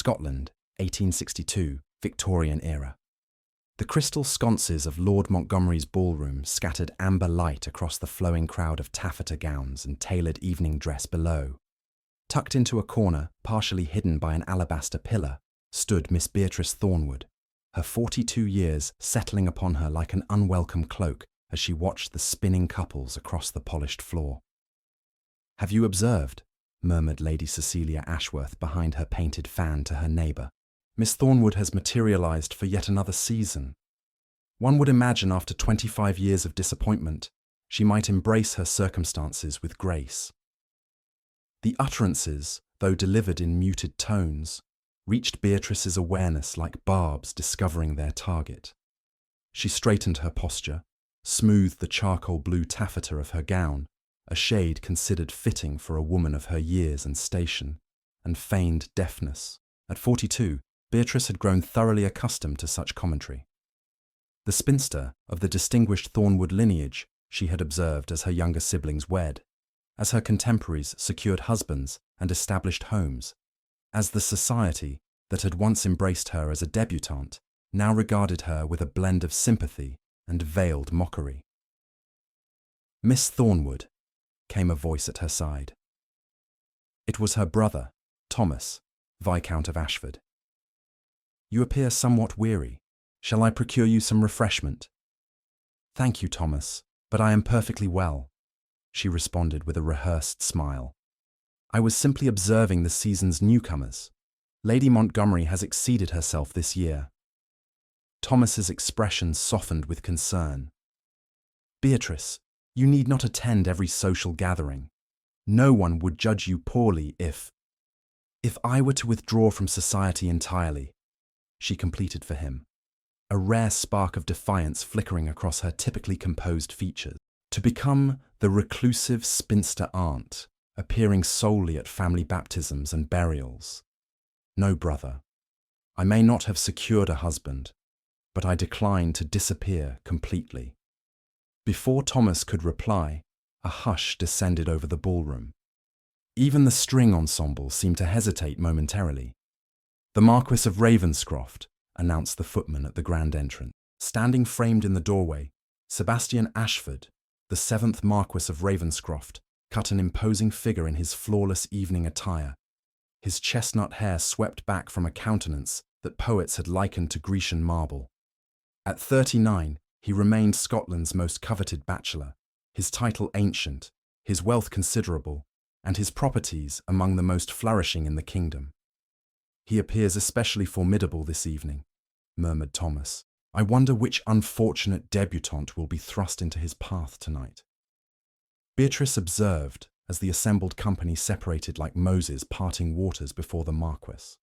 Scotland, 1862, Victorian era. The crystal sconces of Lord Montgomery's ballroom scattered amber light across the flowing crowd of taffeta gowns and tailored evening dress below. Tucked into a corner, partially hidden by an alabaster pillar, stood Miss Beatrice Thornwood, her 42 years settling upon her like an unwelcome cloak as she watched the spinning couples across the polished floor. "Have you observed?" murmured Lady Cecilia Ashworth behind her painted fan to her neighbour. "Miss Thornwood has materialised for yet another season. One would imagine after 25 years of disappointment, she might embrace her circumstances with grace." The utterances, though delivered in muted tones, reached Beatrice's awareness like barbs discovering their target. She straightened her posture, smoothed the charcoal blue taffeta of her gown, a shade considered fitting for a woman of her years and station, and feigned deafness. At 42, Beatrice had grown thoroughly accustomed to such commentary. The spinster of the distinguished Thornwood lineage she had observed as her younger siblings wed, as her contemporaries secured husbands and established homes, as the society that had once embraced her as a debutante now regarded her with a blend of sympathy and veiled mockery. "Miss Thornwood," came a voice at her side. It was her brother, Thomas, Viscount of Ashford. "You appear somewhat weary. Shall I procure you some refreshment?" "Thank you, Thomas, but I am perfectly well," she responded with a rehearsed smile. "I was simply observing the season's newcomers. Lady Montgomery has exceeded herself this year." Thomas's expression softened with concern. "Beatrice, you need not attend every social gathering. No one would judge you poorly if I were to withdraw from society entirely," she completed for him, a rare spark of defiance flickering across her typically composed features. "To become the reclusive spinster aunt, appearing solely at family baptisms and burials. No, brother, I may not have secured a husband, but I decline to disappear completely." Before Thomas could reply, a hush descended over the ballroom. Even the string ensemble seemed to hesitate momentarily. "The Marquess of Ravenscroft," announced the footman at the grand entrance. Standing framed in the doorway, Sebastian Ashford, the 7th Marquess of Ravenscroft, cut an imposing figure in his flawless evening attire, his chestnut hair swept back from a countenance that poets had likened to Grecian marble. At 39, he remained Scotland's most coveted bachelor, his title ancient, his wealth considerable, and his properties among the most flourishing in the kingdom. "He appears especially formidable this evening," murmured Thomas. "I wonder which unfortunate debutante will be thrust into his path tonight." Beatrice observed as the assembled company separated like Moses parting waters before the Marquess.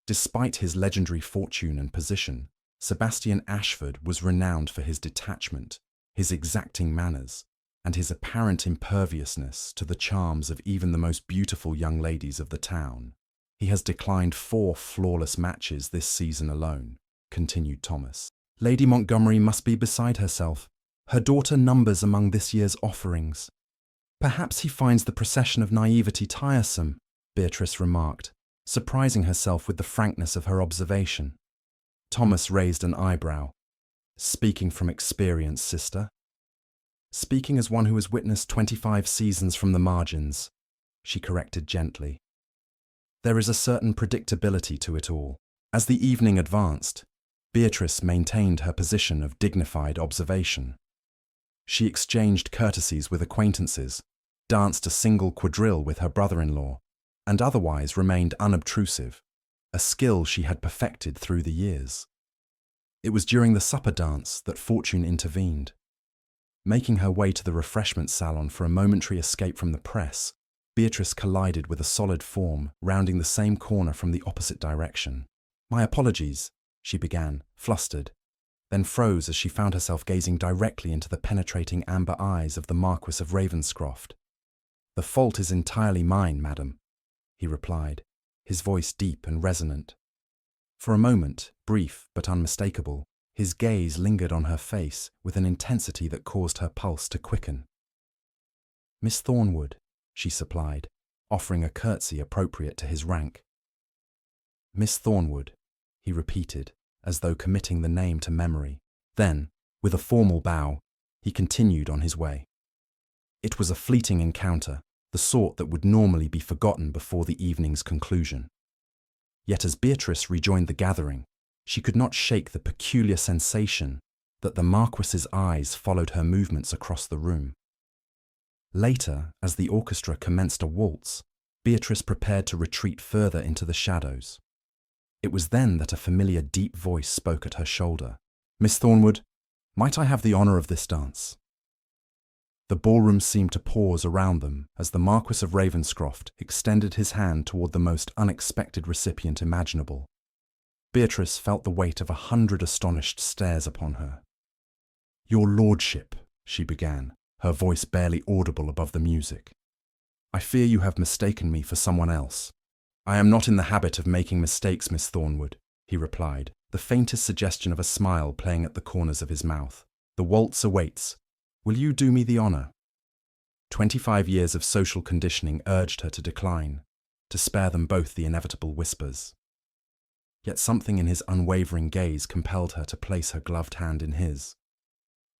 Despite his legendary fortune and position, Sebastian Ashford was renowned for his detachment, his exacting manners, and his apparent imperviousness to the charms of even the most beautiful young ladies of the town. "He has declined 4 flawless matches this season alone," continued Thomas. "Lady Montgomery must be beside herself. Her daughter numbers among this year's offerings." "Perhaps he finds the procession of naivety tiresome," Beatrice remarked, surprising herself with the frankness of her observation. Thomas raised an eyebrow. "Speaking from experience, sister?" "Speaking as one who has witnessed 25 seasons from the margins," she corrected gently. There is a certain predictability to it all. As the evening advanced, Beatrice maintained her position of dignified observation. She exchanged courtesies with acquaintances, danced a single quadrille with her brother-in-law, and otherwise remained unobtrusive, a skill she had perfected through the years. It was during the supper dance that fortune intervened. Making her way to the refreshment salon for a momentary escape from the press, Beatrice collided with a solid form rounding the same corner from the opposite direction. "My apologies," she began, flustered, then froze as she found herself gazing directly into the penetrating amber eyes of the Marquess of Ravenscroft. "The fault is entirely mine, madam," he replied, his voice deep and resonant. For a moment, brief but unmistakable, his gaze lingered on her face with an intensity that caused her pulse to quicken. "Miss Thornwood," she supplied, offering a curtsy appropriate to his rank. Miss Thornwood, he repeated, as though committing the name to memory. Then, with a formal bow, he continued on his way. It was a fleeting encounter, the sort that would normally be forgotten before the evening's conclusion. Yet as Beatrice rejoined the gathering, she could not shake the peculiar sensation that the Marquess's eyes followed her movements across the room. Later, as the orchestra commenced a waltz, Beatrice prepared to retreat further into the shadows. It was then that a familiar deep voice spoke at her shoulder. "Miss Thornwood, might I have the honour of this dance?" The ballroom seemed to pause around them as the Marquess of Ravenscroft extended his hand toward the most unexpected recipient imaginable. Beatrice felt the weight of 100 astonished stares upon her. "Your lordship," she began, her voice barely audible above the music. "I fear you have mistaken me for someone else." "I am not in the habit of making mistakes, Miss Thornwood," he replied, the faintest suggestion of a smile playing at the corners of his mouth. "The waltz awaits. Will you do me the honour?" 25 years of social conditioning urged her to decline, to spare them both the inevitable whispers. Yet something in his unwavering gaze compelled her to place her gloved hand in his.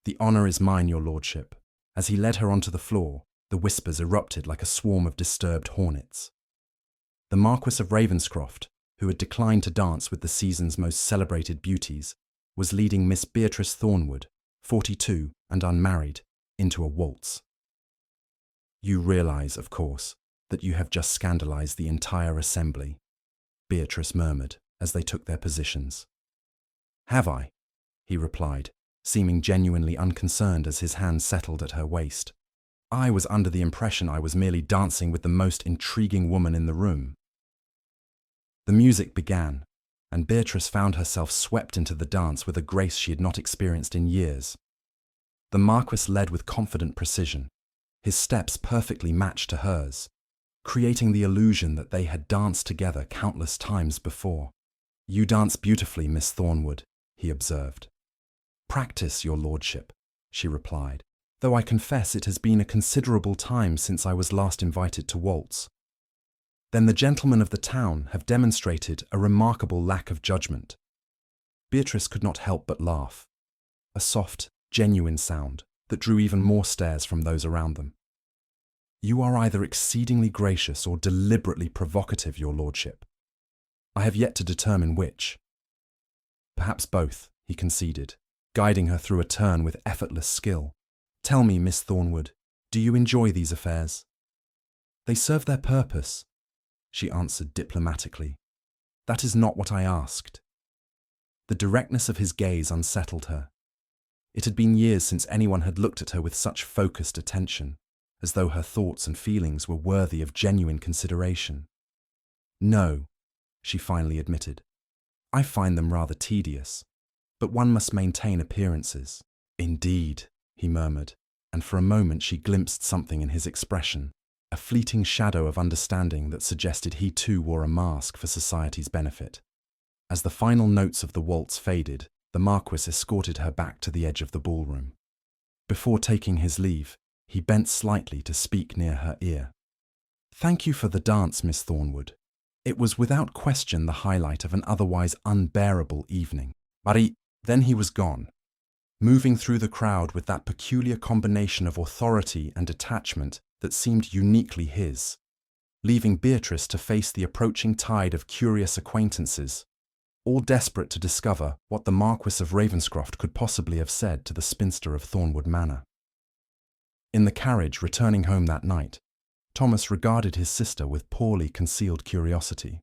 "The honour is mine, your lordship." As he led her onto the floor, the whispers erupted like a swarm of disturbed hornets. The Marquess of Ravenscroft, who had declined to dance with the season's most celebrated beauties, was leading Miss Beatrice Thornwood, 42 and unmarried, into a waltz. "You realise, of course, that you have just scandalised the entire assembly," Beatrice murmured as they took their positions. "Have I?" he replied, seeming genuinely unconcerned as his hand settled at her waist. "I was under the impression I was merely dancing with the most intriguing woman in the room." The music began, and Beatrice found herself swept into the dance with a grace she had not experienced in years. The Marquess led with confident precision, his steps perfectly matched to hers, creating the illusion that they had danced together countless times before. "You dance beautifully, Miss Thornwood," he observed. "Practice, your lordship," she replied, "though I confess it has been a considerable time since I was last invited to waltz." "Then the gentlemen of the town have demonstrated a remarkable lack of judgment." Beatrice could not help but laugh, a soft, genuine sound that drew even more stares from those around them. "You are either exceedingly gracious or deliberately provocative, your lordship. I have yet to determine which." "Perhaps both," he conceded, guiding her through a turn with effortless skill. "Tell me, Miss Thornwood, do you enjoy these affairs?" "They serve their purpose," she answered diplomatically. "That is not what I asked." The directness of his gaze unsettled her. It had been years since anyone had looked at her with such focused attention, as though her thoughts and feelings were worthy of genuine consideration. "No," she finally admitted. "I find them rather tedious, but one must maintain appearances." "Indeed," he murmured, and for a moment she glimpsed something in his expression, a fleeting shadow of understanding that suggested he too wore a mask for society's benefit. As the final notes of the waltz faded, the Marquess escorted her back to the edge of the ballroom. Before taking his leave, he bent slightly to speak near her ear. "Thank you for the dance, Miss Thornwood. It was without question the highlight of an otherwise unbearable evening." Then he was gone, moving through the crowd with that peculiar combination of authority and detachment that seemed uniquely his, leaving Beatrice to face the approaching tide of curious acquaintances, all desperate to discover what the Marquess of Ravenscroft could possibly have said to the spinster of Thornwood Manor. In the carriage returning home that night, Thomas regarded his sister with poorly concealed curiosity.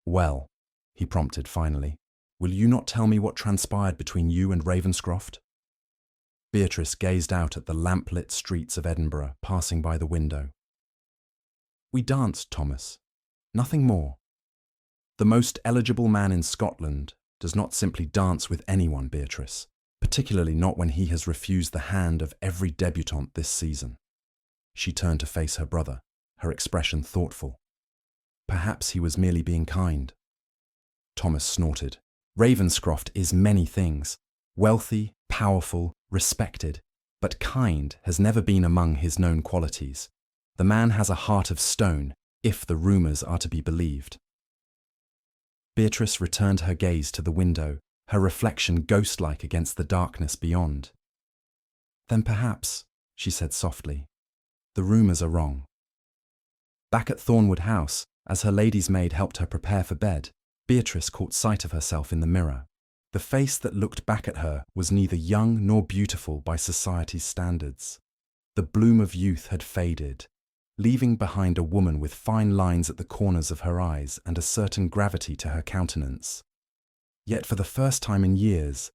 "Well," he prompted finally, "will you not tell me what transpired between you and Ravenscroft?" Beatrice gazed out at the lamp-lit streets of Edinburgh passing by the window. "We danced, Thomas. Nothing more. The most eligible man in Scotland does not simply dance with anyone, Beatrice, particularly not when he has refused the hand of every debutante this season." She turned to face her brother, her expression thoughtful. "Perhaps he was merely being kind." Thomas snorted. "Ravenscroft is many things. Wealthy, powerful, respected, but kind has never been among his known qualities. The man has a heart of stone, if the rumours are to be believed." Beatrice returned her gaze to the window, her reflection ghost-like against the darkness beyond. "Then perhaps," she said softly, "the rumours are wrong." Back at Thornwood House, as her lady's maid helped her prepare for bed, Beatrice caught sight of herself in the mirror. The face that looked back at her was neither young nor beautiful by society's standards. The bloom of youth had faded, leaving behind a woman with fine lines at the corners of her eyes and a certain gravity to her countenance. Yet for the first time in years,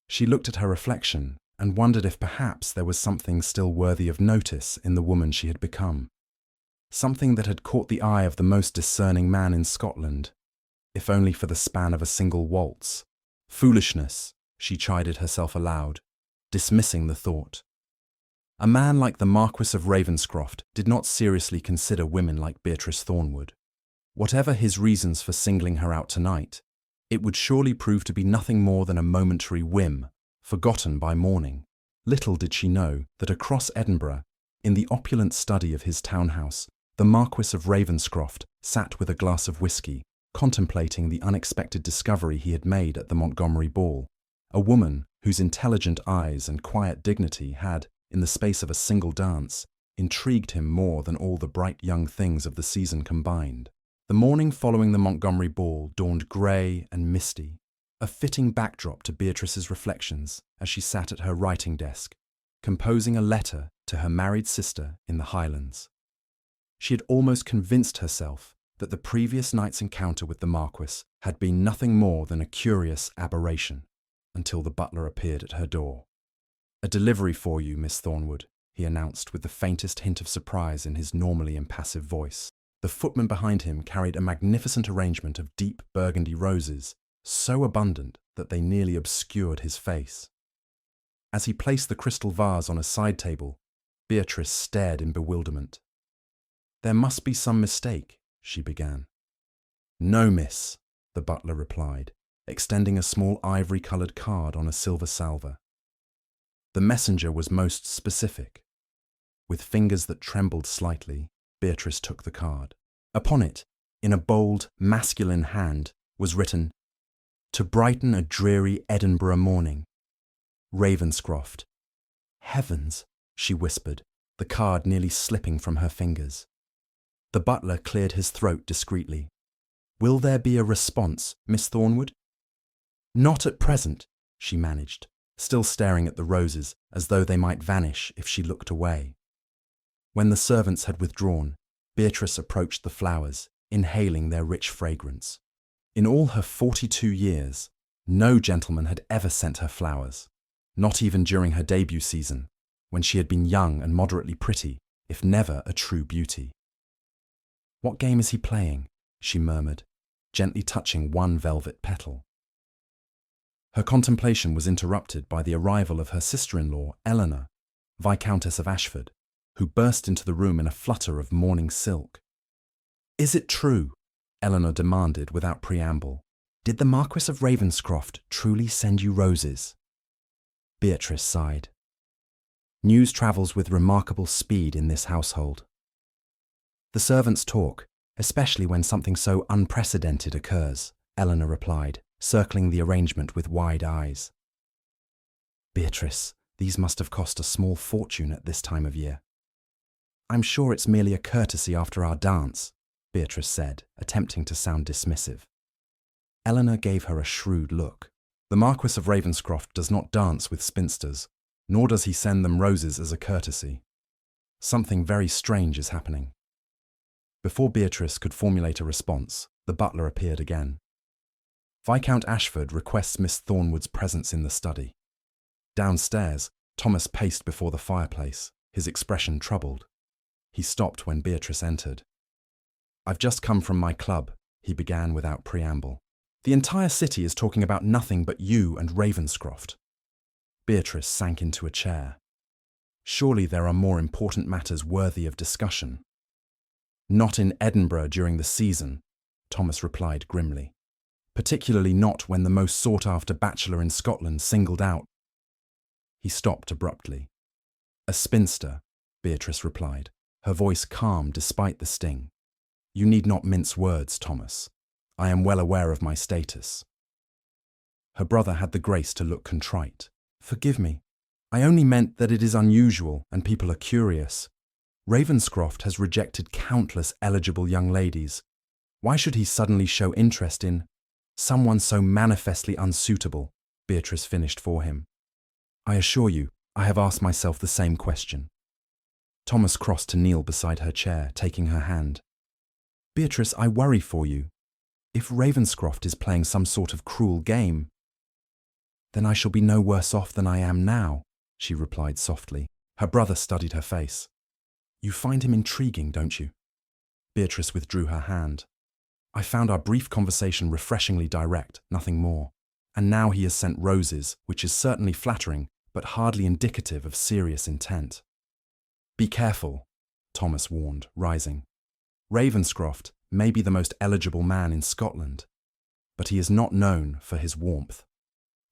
she looked at her reflection and wondered if perhaps there was something still worthy of notice in the woman she had become. Something that had caught the eye of the most discerning man in Scotland, if only for the span of a single waltz. Foolishness, she chided herself aloud, dismissing the thought. A man like the Marquess of Ravenscroft did not seriously consider women like Beatrice Thornwood. Whatever his reasons for singling her out tonight, it would surely prove to be nothing more than a momentary whim, forgotten by morning. Little did she know that across Edinburgh, in the opulent study of his townhouse, the Marquess of Ravenscroft sat with a glass of whisky, contemplating the unexpected discovery he had made at the Montgomery ball, a woman whose intelligent eyes and quiet dignity had, in the space of a single dance, intrigued him more than all the bright young things of the season combined. The morning following the Montgomery ball dawned grey and misty, a fitting backdrop to Beatrice's reflections as she sat at her writing desk, composing a letter to her married sister in the Highlands. She had almost convinced herself that the previous night's encounter with the Marquess had been nothing more than a curious aberration, until the butler appeared at her door. "A delivery for you, Miss Thornwood," he announced with the faintest hint of surprise in his normally impassive voice. The footman behind him carried a magnificent arrangement of deep burgundy roses, so abundant that they nearly obscured his face. As he placed the crystal vase on a side table, Beatrice stared in bewilderment. "There must be some mistake," she began. "No, miss," the butler replied, extending a small ivory-coloured card on a silver salver. The messenger was most specific. With fingers that trembled slightly, Beatrice took the card. Upon it, in a bold, masculine hand, was written, "To brighten a dreary Edinburgh morning. Ravenscroft." "Heavens," she whispered, the card nearly slipping from her fingers. The butler cleared his throat discreetly. "Will there be a response, Miss Thornwood?" "Not at present," she managed, still staring at the roses as though they might vanish if she looked away. When the servants had withdrawn, Beatrice approached the flowers, inhaling their rich fragrance. In all her 42 years, no gentleman had ever sent her flowers, not even during her debut season, when she had been young and moderately pretty, if never a true beauty. "What game is he playing?" she murmured, gently touching one velvet petal. Her contemplation was interrupted by the arrival of her sister-in-law, Eleanor, Viscountess of Ashford, who burst into the room in a flutter of morning silk. "Is it true?" Eleanor demanded without preamble. "Did the Marquess of Ravenscroft truly send you roses?" Beatrice sighed. News travels with remarkable speed in this household. "The servants talk, especially when something so unprecedented occurs," Eleanor replied, circling the arrangement with wide eyes. "Beatrice, these must have cost a small fortune at this time of year." "I'm sure it's merely a courtesy after our dance," Beatrice said, attempting to sound dismissive. Eleanor gave her a shrewd look. "The Marquess of Ravenscroft does not dance with spinsters, nor does he send them roses as a courtesy. Something very strange is happening." Before Beatrice could formulate a response, the butler appeared again. "Viscount Ashford requests Miss Thornwood's presence in the study." Downstairs, Thomas paced before the fireplace, his expression troubled. He stopped when Beatrice entered. "I've just come from my club," he began without preamble. "The entire city is talking about nothing but you and Ravenscroft." Beatrice sank into a chair. Surely there are more important matters worthy of discussion. "Not in Edinburgh during the season," Thomas replied grimly. "Particularly not when the most sought-after bachelor in Scotland singled out." He stopped abruptly. "A spinster," Beatrice replied, her voice calm despite the sting. "You need not mince words, Thomas. I am well aware of my status. Her brother had the grace to look contrite. Forgive me. I only meant that it is unusual and people are curious. Ravenscroft has rejected countless eligible young ladies. Why should he suddenly show interest in someone so manifestly unsuitable? Beatrice finished for him. I assure you, I have asked myself the same question. Thomas crossed to kneel beside her chair, taking her hand. Beatrice, I worry for you. If Ravenscroft is playing some sort of cruel game, then I shall be no worse off than I am now, she replied softly. Her brother studied her face. You find him intriguing, don't you? Beatrice withdrew her hand. I found our brief conversation refreshingly direct, nothing more. And now he has sent roses, which is certainly flattering, but hardly indicative of serious intent. Be careful, Thomas warned, rising. Ravenscroft may be the most eligible man in Scotland, but he is not known for his warmth.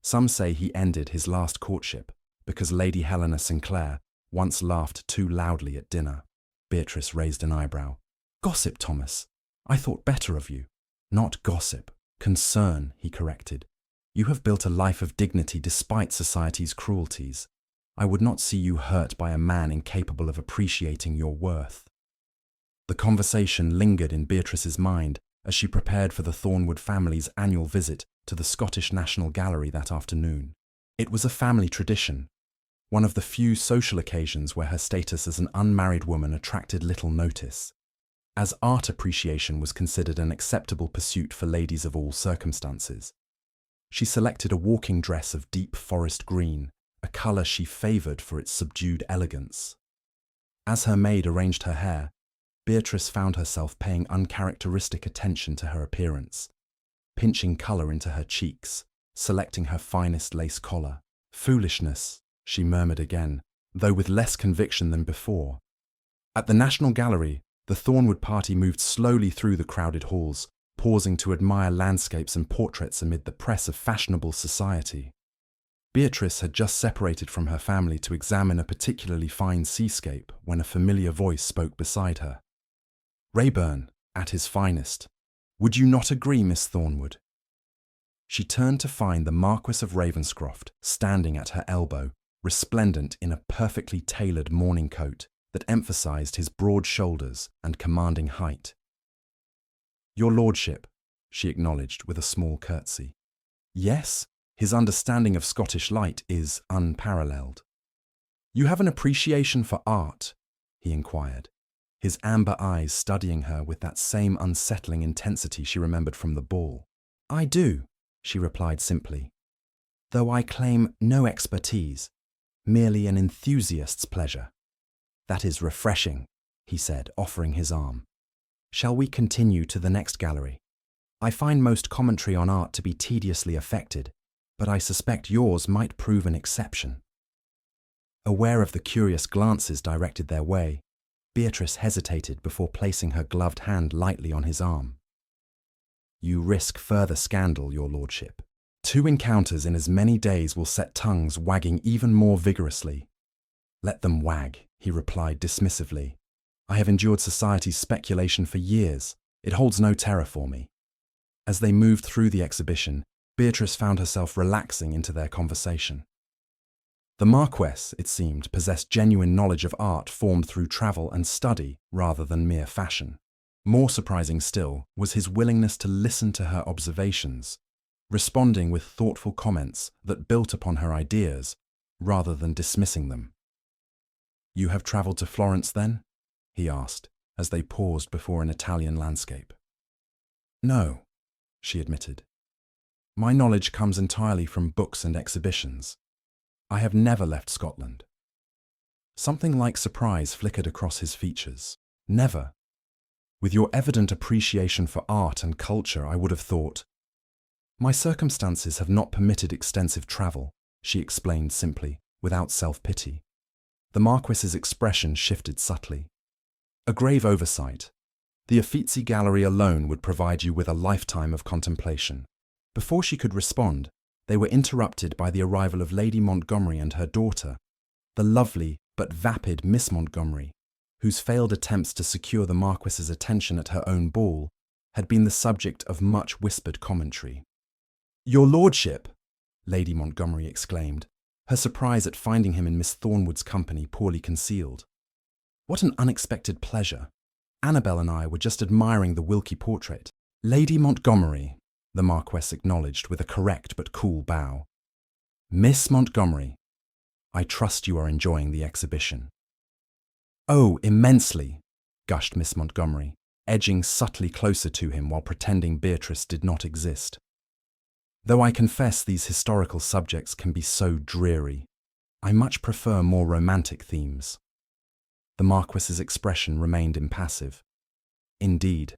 Some say he ended his last courtship because Lady Helena Sinclair once laughed too loudly at dinner. Beatrice raised an eyebrow. Gossip, Thomas. I thought better of you. Not gossip. Concern, he corrected. You have built a life of dignity despite society's cruelties. I would not see you hurt by a man incapable of appreciating your worth. The conversation lingered in Beatrice's mind as she prepared for the Thornwood family's annual visit to the Scottish National Gallery that afternoon. It was a family tradition, one of the few social occasions where her status as an unmarried woman attracted little notice, as art appreciation was considered an acceptable pursuit for ladies of all circumstances. She selected a walking dress of deep forest green, a colour she favoured for its subdued elegance. As her maid arranged her hair, Beatrice found herself paying uncharacteristic attention to her appearance, pinching colour into her cheeks, selecting her finest lace collar. Foolishness, she murmured again, though with less conviction than before. At the National Gallery, the Thornwood party moved slowly through the crowded halls, pausing to admire landscapes and portraits amid the press of fashionable society. Beatrice had just separated from her family to examine a particularly fine seascape when a familiar voice spoke beside her. Rayburn, at his finest. Would you not agree, Miss Thornwood? She turned to find the Marquess of Ravenscroft standing at her elbow, resplendent in a perfectly tailored morning coat that emphasized his broad shoulders and commanding height. Your lordship, she acknowledged with a small curtsy. Yes, his understanding of Scottish light is unparalleled. You have an appreciation for art, he inquired, his amber eyes studying her with that same unsettling intensity she remembered from the ball. I do, she replied simply, though I claim no expertise, merely an enthusiast's pleasure. That is refreshing, he said, offering his arm. Shall we continue to the next gallery? I find most commentary on art to be tediously affected, but I suspect yours might prove an exception. Aware of the curious glances directed their way, Beatrice hesitated before placing her gloved hand lightly on his arm. You risk further scandal, your lordship. 2 encounters in as many days will set tongues wagging even more vigorously. Let them wag, he replied dismissively. I have endured society's speculation for years. It holds no terror for me. As they moved through the exhibition, Beatrice found herself relaxing into their conversation. The Marquess, it seemed, possessed genuine knowledge of art formed through travel and study rather than mere fashion. More surprising still was his willingness to listen to her observations, responding with thoughtful comments that built upon her ideas rather than dismissing them. You have travelled to Florence, then? He asked, as they paused before an Italian landscape. No, she admitted. My knowledge comes entirely from books and exhibitions. I have never left Scotland. Something like surprise flickered across his features. Never. With your evident appreciation for art and culture, I would have thought. My circumstances have not permitted extensive travel, she explained simply, without self-pity. The Marquess's expression shifted subtly. A grave oversight. The Uffizi Gallery alone would provide you with a lifetime of contemplation. Before she could respond, they were interrupted by the arrival of Lady Montgomery and her daughter, the lovely but vapid Miss Montgomery, whose failed attempts to secure the Marquess's attention at her own ball had been the subject of much whispered commentary. "Your lordship!" Lady Montgomery exclaimed, her surprise at finding him in Miss Thornwood's company poorly concealed. "What an unexpected pleasure! Annabel and I were just admiring the Wilkie portrait." "Lady Montgomery," the Marquess acknowledged with a correct but cool bow. "Miss Montgomery, I trust you are enjoying the exhibition." "Oh, immensely," gushed Miss Montgomery, edging subtly closer to him while pretending Beatrice did not exist. "Though I confess these historical subjects can be so dreary, I much prefer more romantic themes." The Marquess's expression remained impassive. "Indeed,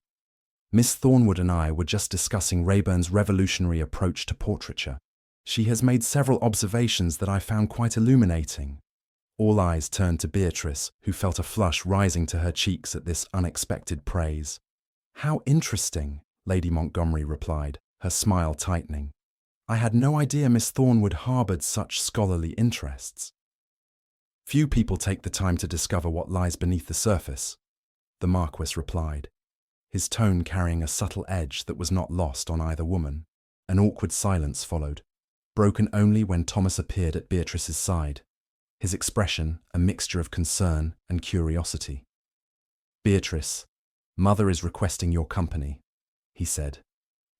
Miss Thornwood and I were just discussing Raeburn's revolutionary approach to portraiture. She has made several observations that I found quite illuminating." All eyes turned to Beatrice, who felt a flush rising to her cheeks at this unexpected praise. "How interesting," Lady Montgomery replied, her smile tightening. "I had no idea Miss Thornwood harboured such scholarly interests." "Few people take the time to discover what lies beneath the surface," the Marquess replied, his tone carrying a subtle edge that was not lost on either woman. An awkward silence followed, broken only when Thomas appeared at Beatrice's side, his expression a mixture of concern and curiosity. "Beatrice, Mother is requesting your company," he said,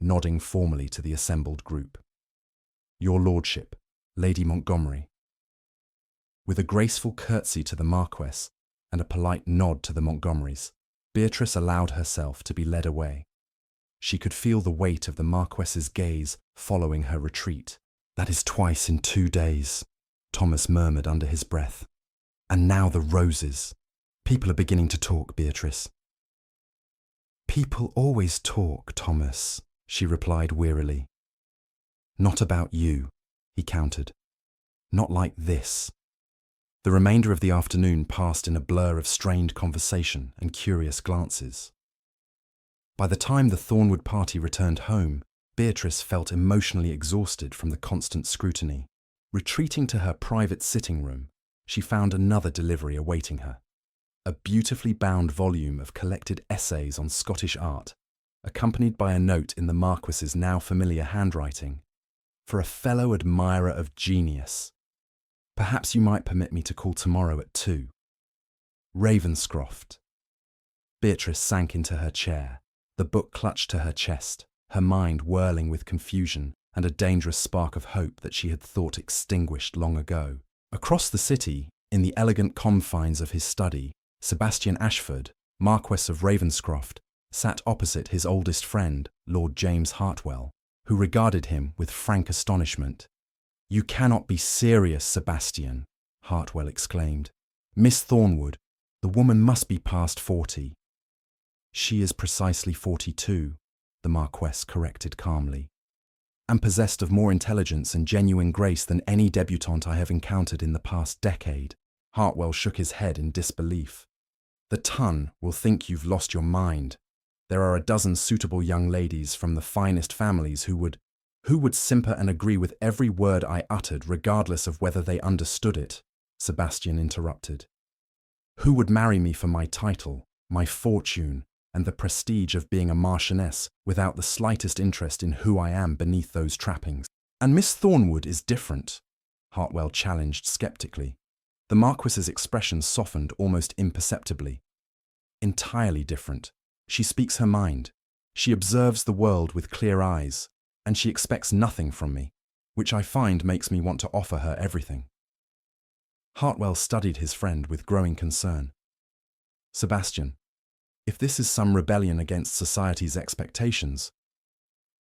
nodding formally to the assembled group. "Your lordship, Lady Montgomery." With a graceful curtsy to the Marquess and a polite nod to the Montgomerys, Beatrice allowed herself to be led away. She could feel the weight of the Marquess's gaze following her retreat. "That is twice in 2 days," Thomas murmured under his breath. "And now the roses. People are beginning to talk, Beatrice." "People always talk, Thomas," she replied wearily. "Not about you," he countered. "Not like this." The remainder of the afternoon passed in a blur of strained conversation and curious glances. By the time the Thornwood party returned home, Beatrice felt emotionally exhausted from the constant scrutiny. Retreating to her private sitting room, she found another delivery awaiting her. A beautifully bound volume of collected essays on Scottish art, accompanied by a note in the Marquess's now familiar handwriting. "For a fellow admirer of genius. Perhaps you might permit me to call tomorrow at 2. Ravenscroft." Beatrice sank into her chair, the book clutched to her chest, her mind whirling with confusion and a dangerous spark of hope that she had thought extinguished long ago. Across the city, in the elegant confines of his study, Sebastian Ashford, Marquess of Ravenscroft, sat opposite his oldest friend, Lord James Hartwell, who regarded him with frank astonishment. "You cannot be serious, Sebastian," Hartwell exclaimed. "Miss Thornwood, the woman must be past 40. "She is precisely 42, the Marquess corrected calmly, "and possessed of more intelligence and genuine grace than any debutante I have encountered in the past decade." Hartwell shook his head in disbelief. "The ton will think you've lost your mind. There are a dozen suitable young ladies from the finest families who would simper and agree with every word I uttered regardless of whether they understood it," Sebastian interrupted. "Who would marry me for my title, my fortune, and the prestige of being a marchioness without the slightest interest in who I am beneath those trappings?" "And Miss Thornwood is different," Hartwell challenged sceptically. The Marquess's expression softened almost imperceptibly. "Entirely different. She speaks her mind. She observes the world with clear eyes, and she expects nothing from me, which I find makes me want to offer her everything." Hartwell studied his friend with growing concern. "Sebastian, if this is some rebellion against society's expectations—"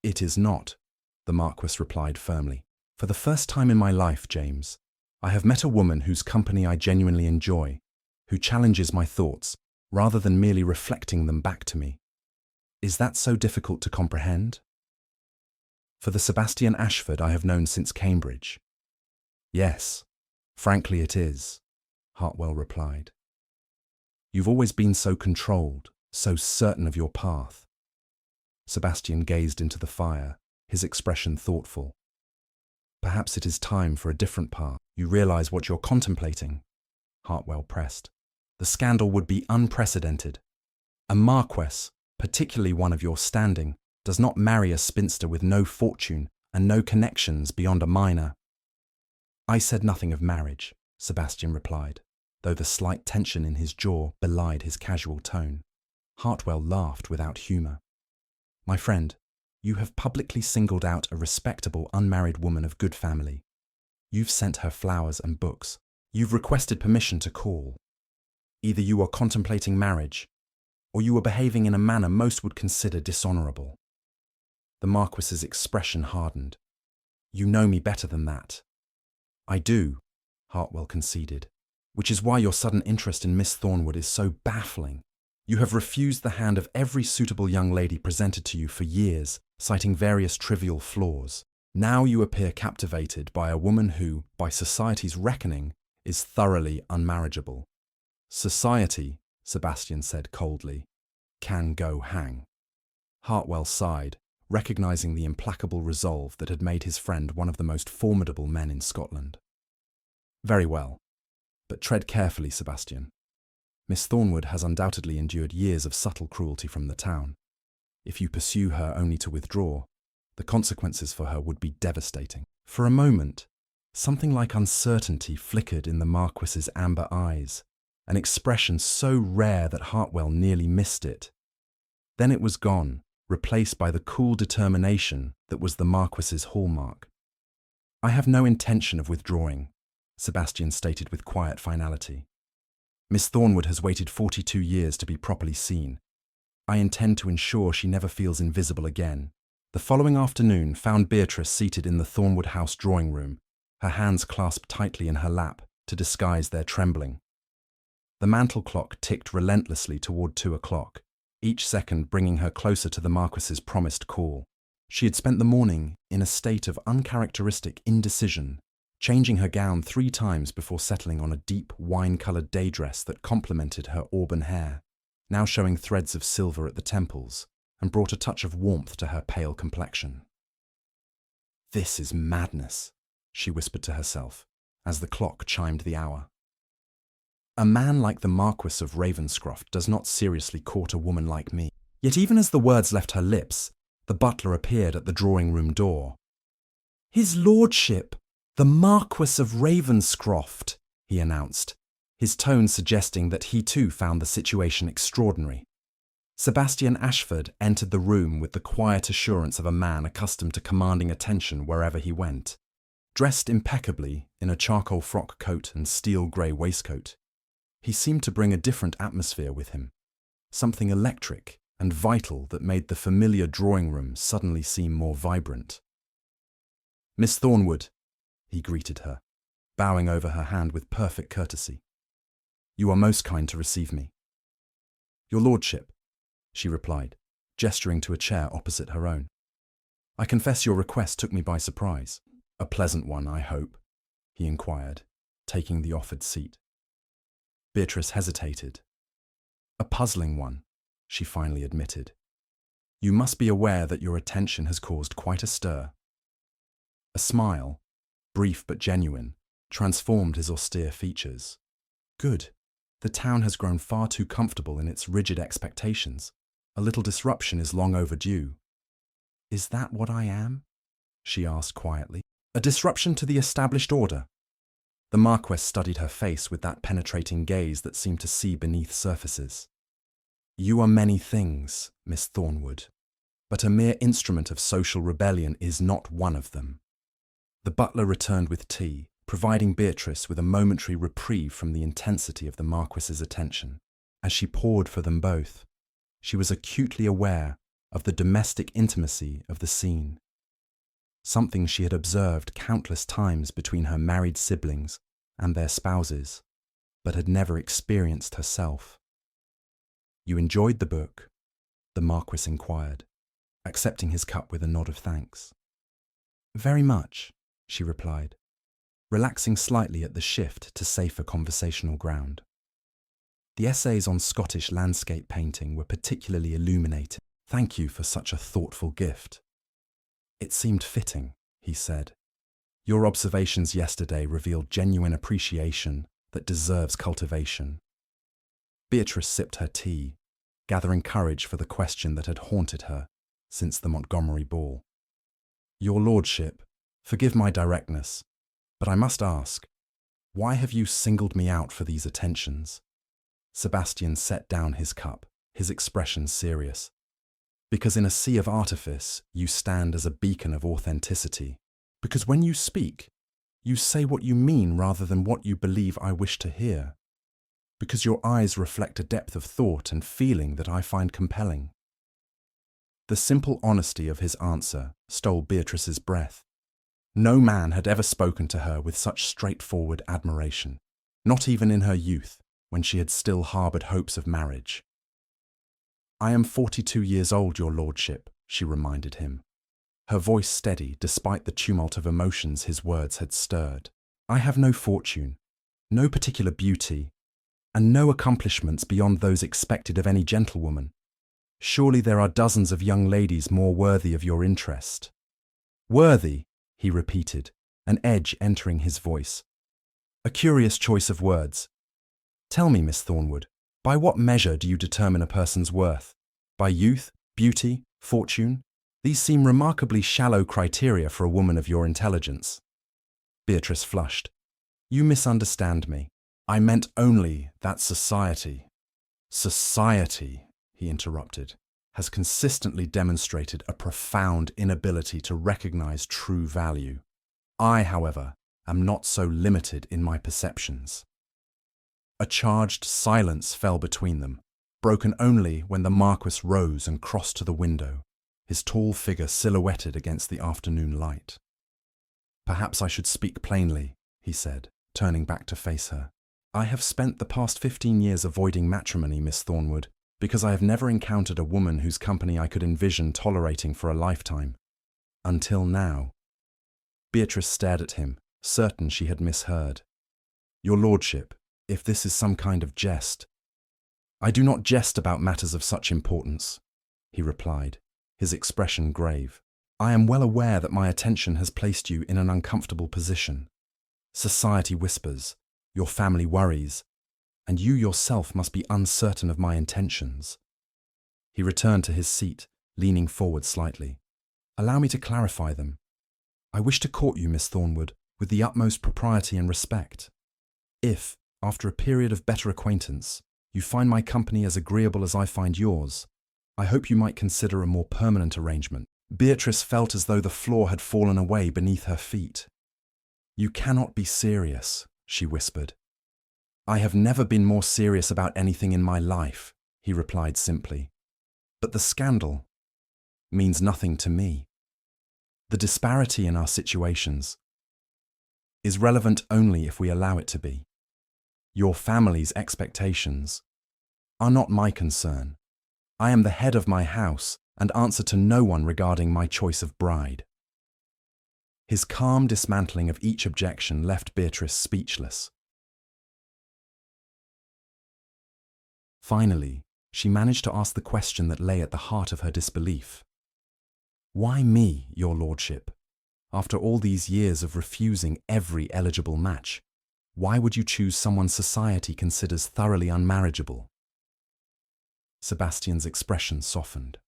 "It is not," the Marquess replied firmly. "For the first time in my life, James, I have met a woman whose company I genuinely enjoy, who challenges my thoughts, rather than merely reflecting them back to me. Is that so difficult to comprehend?" "For the Sebastian Ashford I have known since Cambridge." "Yes, frankly it is," Hartwell replied. "You've always been so controlled, so certain of your path." Sebastian gazed into the fire, his expression thoughtful. "Perhaps it is time for a different path. You realize what you're contemplating?" Hartwell pressed. "The scandal would be unprecedented. A marquess, particularly one of your standing, does not marry a spinster with no fortune and no connections beyond a minor." "I said nothing of marriage," Sebastian replied, though the slight tension in his jaw belied his casual tone. Hartwell laughed without humour. "My friend, you have publicly singled out a respectable unmarried woman of good family. You've sent her flowers and books. You've requested permission to call. Either you are contemplating marriage, or you are behaving in a manner most would consider dishonourable." The Marquess's expression hardened. "You know me better than that." "I do," Hartwell conceded, "which is why your sudden interest in Miss Thornwood is so baffling. You have refused the hand of every suitable young lady presented to you for years, citing various trivial flaws. Now you appear captivated by a woman who, by society's reckoning, is thoroughly unmarriageable." "Society," Sebastian said coldly, "can go hang." Hartwell sighed, recognizing the implacable resolve that had made his friend one of the most formidable men in Scotland. "Very well, but tread carefully, Sebastian. Miss Thornwood has undoubtedly endured years of subtle cruelty from the town. If you pursue her only to withdraw, the consequences for her would be devastating." For a moment, something like uncertainty flickered in the Marquess's amber eyes, an expression so rare that Hartwell nearly missed it. Then it was gone, replaced by the cool determination that was the Marquess's hallmark. "I have no intention of withdrawing," Sebastian stated with quiet finality. "Miss Thornwood has waited 42 years to be properly seen. I intend to ensure she never feels invisible again." The following afternoon found Beatrice seated in the Thornwood House drawing room, her hands clasped tightly in her lap to disguise their trembling. The mantel clock ticked relentlessly toward 2 o'clock, each second bringing her closer to the Marquess's promised call. She had spent the morning in a state of uncharacteristic indecision, changing her gown 3 times before settling on a deep wine-coloured day dress that complemented her auburn hair, now showing threads of silver at the temples, and brought a touch of warmth to her pale complexion. "This is madness," she whispered to herself, as the clock chimed the hour. "A man like the Marquess of Ravenscroft does not seriously court a woman like me." Yet even as the words left her lips, the butler appeared at the drawing-room door. "His lordship, the Marquess of Ravenscroft," he announced, his tone suggesting that he too found the situation extraordinary. Sebastian Ashford entered the room with the quiet assurance of a man accustomed to commanding attention wherever he went. Dressed impeccably in a charcoal frock coat and steel grey waistcoat, he seemed to bring a different atmosphere with him, something electric and vital that made the familiar drawing room suddenly seem more vibrant. "Miss Thornwood," he greeted her, bowing over her hand with perfect courtesy. "You are most kind to receive me." "Your lordship," she replied, gesturing to a chair opposite her own. "I confess your request took me by surprise." "A pleasant one, I hope?" he inquired, taking the offered seat. Beatrice hesitated. "A puzzling one," she finally admitted. "You must be aware that your attention has caused quite a stir." A smile, brief but genuine, transformed his austere features. "Good. The town has grown far too comfortable in its rigid expectations. A little disruption is long overdue." "Is that what I am?" she asked quietly. "A disruption to the established order." The Marquess studied her face with that penetrating gaze that seemed to see beneath surfaces. "You are many things, Miss Thornwood, but a mere instrument of social rebellion is not one of them." The butler returned with tea, providing Beatrice with a momentary reprieve from the intensity of the Marquess's attention. As she poured for them both, she was acutely aware of the domestic intimacy of the scene, something she had observed countless times between her married siblings and their spouses, but had never experienced herself. "You enjoyed the book?" the Marquess inquired, accepting his cup with a nod of thanks. "Very much," she replied, relaxing slightly at the shift to safer conversational ground. The essays on Scottish landscape painting were particularly illuminating. "Thank you for such a thoughtful gift." "It seemed fitting," he said. "Your observations yesterday revealed genuine appreciation that deserves cultivation." Beatrice sipped her tea, gathering courage for the question that had haunted her since the Montgomery ball. "Your lordship, forgive my directness, but I must ask, why have you singled me out for these attentions?" Sebastian set down his cup, his expression serious. "Because in a sea of artifice, you stand as a beacon of authenticity. Because when you speak, you say what you mean rather than what you believe I wish to hear. Because your eyes reflect a depth of thought and feeling that I find compelling." The simple honesty of his answer stole Beatrice's breath. No man had ever spoken to her with such straightforward admiration, not even in her youth, when she had still harboured hopes of marriage. "I am 42 years old, your lordship," she reminded him, her voice steady despite the tumult of emotions his words had stirred. "I have no fortune, no particular beauty, and no accomplishments beyond those expected of any gentlewoman. Surely there are dozens of young ladies more worthy of your interest." "Worthy," he repeated, an edge entering his voice. "A curious choice of words. Tell me, Miss Thornwood, by what measure do you determine a person's worth? By youth, beauty, fortune? These seem remarkably shallow criteria for a woman of your intelligence." Beatrice flushed. "You misunderstand me. I meant only that society." "Society," he interrupted, "has consistently demonstrated a profound inability to recognize true value. I, however, am not so limited in my perceptions." A charged silence fell between them, broken only when the Marquess rose and crossed to the window, his tall figure silhouetted against the afternoon light. "Perhaps I should speak plainly," he said, turning back to face her. "I have spent the past 15 years avoiding matrimony, Miss Thornwood, because I have never encountered a woman whose company I could envision tolerating for a lifetime. Until now." Beatrice stared at him, certain she had misheard. "Your lordship, if this is some kind of jest—" "I do not jest about matters of such importance," he replied, his expression grave. "I am well aware that my attention has placed you in an uncomfortable position. Society whispers, your family worries, and you yourself must be uncertain of my intentions." He returned to his seat, leaning forward slightly. "Allow me to clarify them. I wish to court you, Miss Thornwood, with the utmost propriety and respect. If, after a period of better acquaintance, you find my company as agreeable as I find yours, I hope you might consider a more permanent arrangement." Beatrice felt as though the floor had fallen away beneath her feet. "You cannot be serious," she whispered. "I have never been more serious about anything in my life," he replied simply. "But the scandal means nothing to me. The disparity in our situations is relevant only if we allow it to be. Your family's expectations are not my concern. I am the head of my house and answer to no one regarding my choice of bride." His calm dismantling of each objection left Beatrice speechless. Finally, she managed to ask the question that lay at the heart of her disbelief. "Why me, your lordship? After all these years of refusing every eligible match, why would you choose someone society considers thoroughly unmarriageable?" Sebastian's expression softened.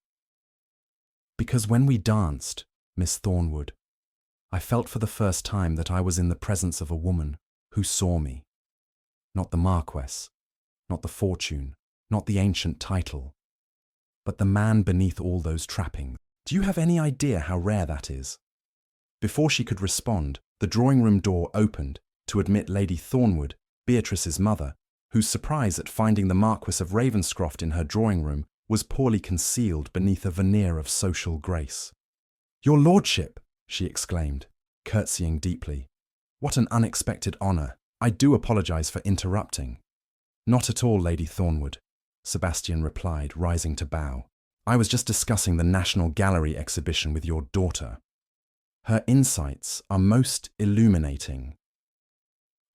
"Because when we danced, Miss Thornwood, I felt for the first time that I was in the presence of a woman who saw me. Not the Marquess, not the fortune, not the ancient title, but the man beneath all those trappings. Do you have any idea how rare that is?" Before she could respond, the drawing-room door opened to admit Lady Thornwood, Beatrice's mother, whose surprise at finding the Marquess of Ravenscroft in her drawing-room was poorly concealed beneath a veneer of social grace. "Your lordship!" she exclaimed, curtsying deeply. "What an unexpected honour! I do apologise for interrupting." "Not at all, Lady Thornwood," Sebastian replied, rising to bow. "I was just discussing the National Gallery exhibition with your daughter. Her insights are most illuminating."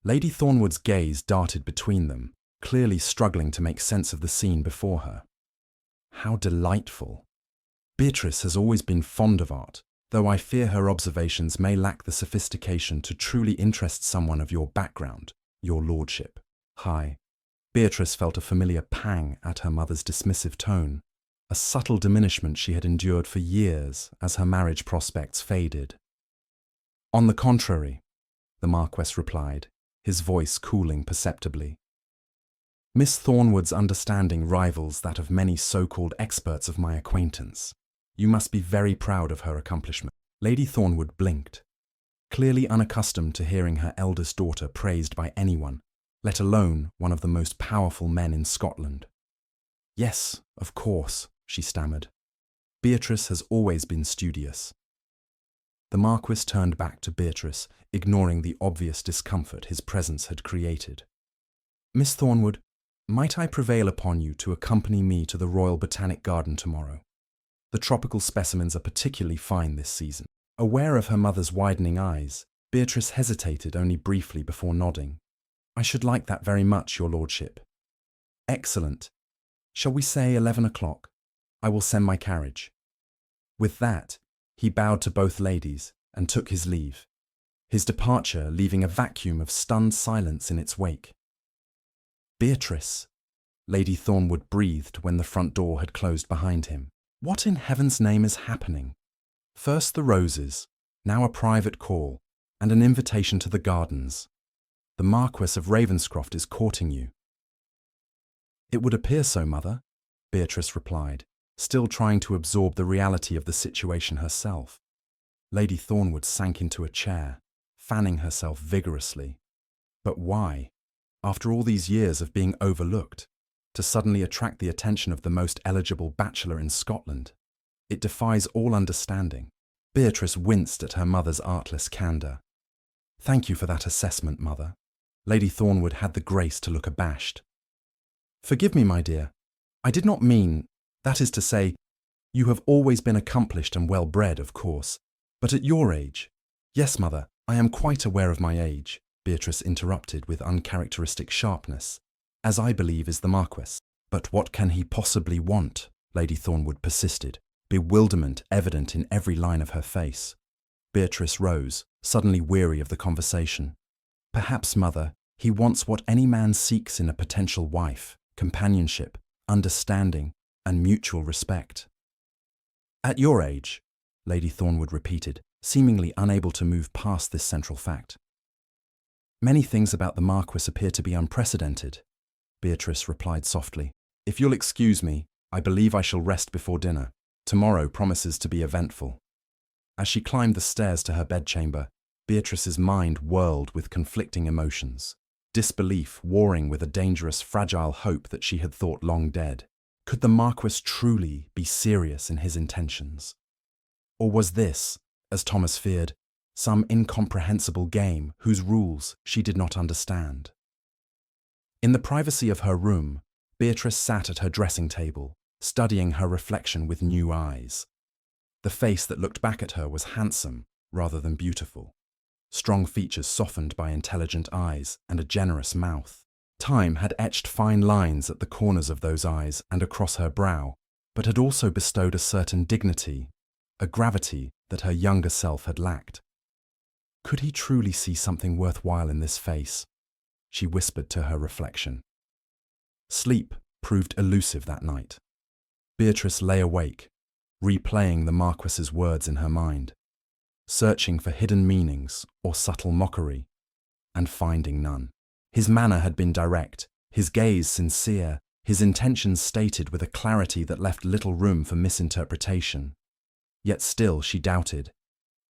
Lady Thornwood's gaze darted between them, clearly struggling to make sense of the scene before her. How delightful! Beatrice has always been fond of art, though I fear her observations may lack the sophistication to truly interest someone of your background, your lordship. Hi. Beatrice felt a familiar pang at her mother's dismissive tone, a subtle diminishment she had endured for years as her marriage prospects faded. "On the contrary," the Marquess replied, his voice cooling perceptibly. "Miss Thornwood's understanding rivals that of many so-called experts of my acquaintance. You must be very proud of her accomplishment." Lady Thornwood blinked, clearly unaccustomed to hearing her eldest daughter praised by anyone, let alone one of the most powerful men in Scotland. "Yes, of course," she stammered. "Beatrice has always been studious." The Marquis turned back to Beatrice, ignoring the obvious discomfort his presence had created. "Miss Thornwood, might I prevail upon you to accompany me to the Royal Botanic Garden tomorrow? The tropical specimens are particularly fine this season." Aware of her mother's widening eyes, Beatrice hesitated only briefly before nodding. "I should like that very much, your lordship." "Excellent. Shall we say 11 o'clock? I will send my carriage." With that, he bowed to both ladies and took his leave, his departure leaving a vacuum of stunned silence in its wake. "Beatrice," Lady Thornwood breathed when the front door had closed behind him. "What in heaven's name is happening? First the roses, now a private call, and an invitation to the gardens. The Marquess of Ravenscroft is courting you." "It would appear so, mother," Beatrice replied, still trying to absorb the reality of the situation herself. Lady Thornwood sank into a chair, fanning herself vigorously. But why, after all these years of being overlooked, to suddenly attract the attention of the most eligible bachelor in Scotland? It defies all understanding. Beatrice winced at her mother's artless candour. "Thank you for that assessment, mother." Lady Thornwood had the grace to look abashed. "Forgive me, my dear. I did not mean, that is to say, you have always been accomplished and well-bred, of course, but at your age—" "Yes, mother, I am quite aware of my age," Beatrice interrupted with uncharacteristic sharpness, "as I believe is the Marquess." "But what can he possibly want?" Lady Thornwood persisted, bewilderment evident in every line of her face. Beatrice rose, suddenly weary of the conversation. "Perhaps, mother, he wants what any man seeks in a potential wife: companionship, understanding, and mutual respect." "At your age," Lady Thornwood repeated, seemingly unable to move past this central fact. "Many things about the Marquis appear to be unprecedented," Beatrice replied softly. "If you'll excuse me, I believe I shall rest before dinner. Tomorrow promises to be eventful." As she climbed the stairs to her bedchamber, Beatrice's mind whirled with conflicting emotions, disbelief warring with a dangerous, fragile hope that she had thought long dead. Could the Marquis truly be serious in his intentions? Or was this, as Thomas feared, some incomprehensible game whose rules she did not understand? In the privacy of her room, Beatrice sat at her dressing table, studying her reflection with new eyes. The face that looked back at her was handsome rather than beautiful, strong features softened by intelligent eyes and a generous mouth. Time had etched fine lines at the corners of those eyes and across her brow, but had also bestowed a certain dignity, a gravity that her younger self had lacked. Could he truly see something worthwhile in this face? She whispered to her reflection. Sleep proved elusive that night. Beatrice lay awake, replaying the Marquis's words in her mind, searching for hidden meanings or subtle mockery, and finding none. His manner had been direct, his gaze sincere, his intentions stated with a clarity that left little room for misinterpretation. Yet still she doubted.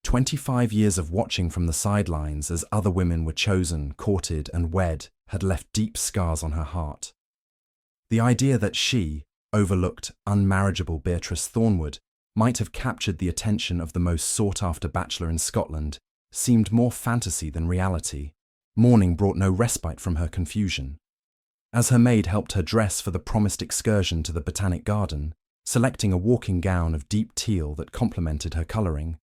25 years of watching from the sidelines as other women were chosen, courted, and wed had left deep scars on her heart. The idea that she, overlooked, unmarriageable Beatrice Thornwood, might have captured the attention of the most sought-after bachelor in Scotland seemed more fantasy than reality. Morning brought no respite from her confusion. As her maid helped her dress for the promised excursion to the Botanic Garden, selecting a walking gown of deep teal that complemented her colouring,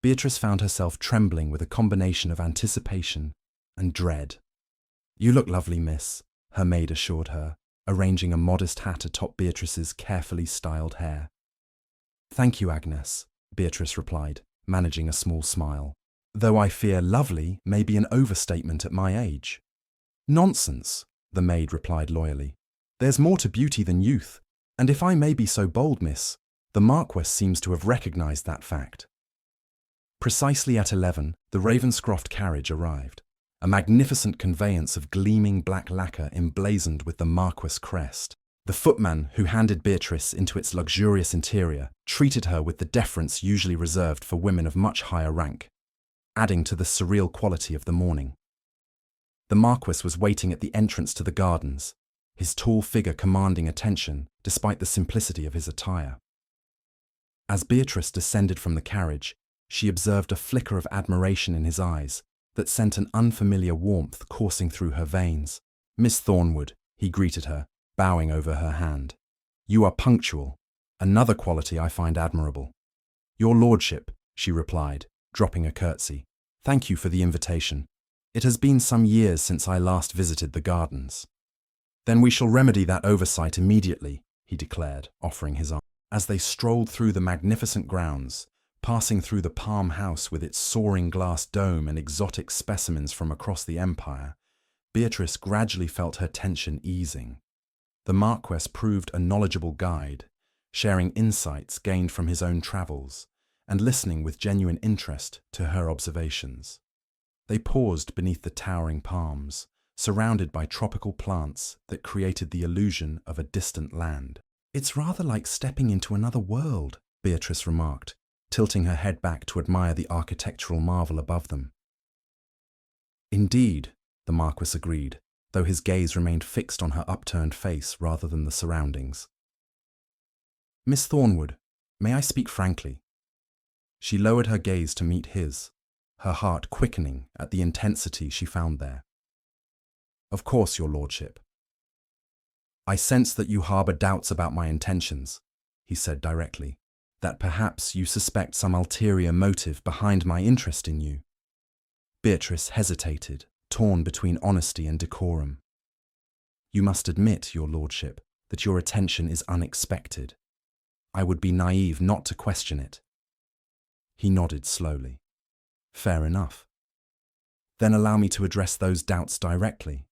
Beatrice found herself trembling with a combination of anticipation and dread. "You look lovely, miss," her maid assured her, arranging a modest hat atop Beatrice's carefully styled hair. "Thank you, Agnes," Beatrice replied, managing a small smile, "though I fear lovely may be an overstatement at my age." "Nonsense," the maid replied loyally. "There's more to beauty than youth, and if I may be so bold, miss, the Marquess seems to have recognised that fact." Precisely at 11, the Ravenscroft carriage arrived, a magnificent conveyance of gleaming black lacquer emblazoned with the Marquess crest. The footman who handed Beatrice into its luxurious interior treated her with the deference usually reserved for women of much higher rank, adding to the surreal quality of the morning. The Marquess was waiting at the entrance to the gardens, his tall figure commanding attention despite the simplicity of his attire. As Beatrice descended from the carriage, she observed a flicker of admiration in his eyes that sent an unfamiliar warmth coursing through her veins. "Miss Thornwood," he greeted her, bowing over her hand. "You are punctual, another quality I find admirable." "Your lordship," she replied, dropping a curtsy. "Thank you for the invitation. It has been some years since I last visited the gardens." "Then we shall remedy that oversight immediately," he declared, offering his arm. As they strolled through the magnificent grounds, passing through the Palm House with its soaring glass dome and exotic specimens from across the empire, Beatrice gradually felt her tension easing. The Marquess proved a knowledgeable guide, sharing insights gained from his own travels and listening with genuine interest to her observations. They paused beneath the towering palms, surrounded by tropical plants that created the illusion of a distant land. "It's rather like stepping into another world," Beatrice remarked, tilting her head back to admire the architectural marvel above them. "Indeed," the Marquess agreed, though his gaze remained fixed on her upturned face rather than the surroundings. "Miss Thornwood, may I speak frankly?" She lowered her gaze to meet his, her heart quickening at the intensity she found there. "Of course, your lordship." "I sense that you harbour doubts about my intentions," he said directly, "that perhaps you suspect some ulterior motive behind my interest in you." Beatrice hesitated, torn between honesty and decorum. "You must admit, your lordship, that your attention is unexpected. I would be naive not to question it." He nodded slowly. "Fair enough. Then allow me to address those doubts directly.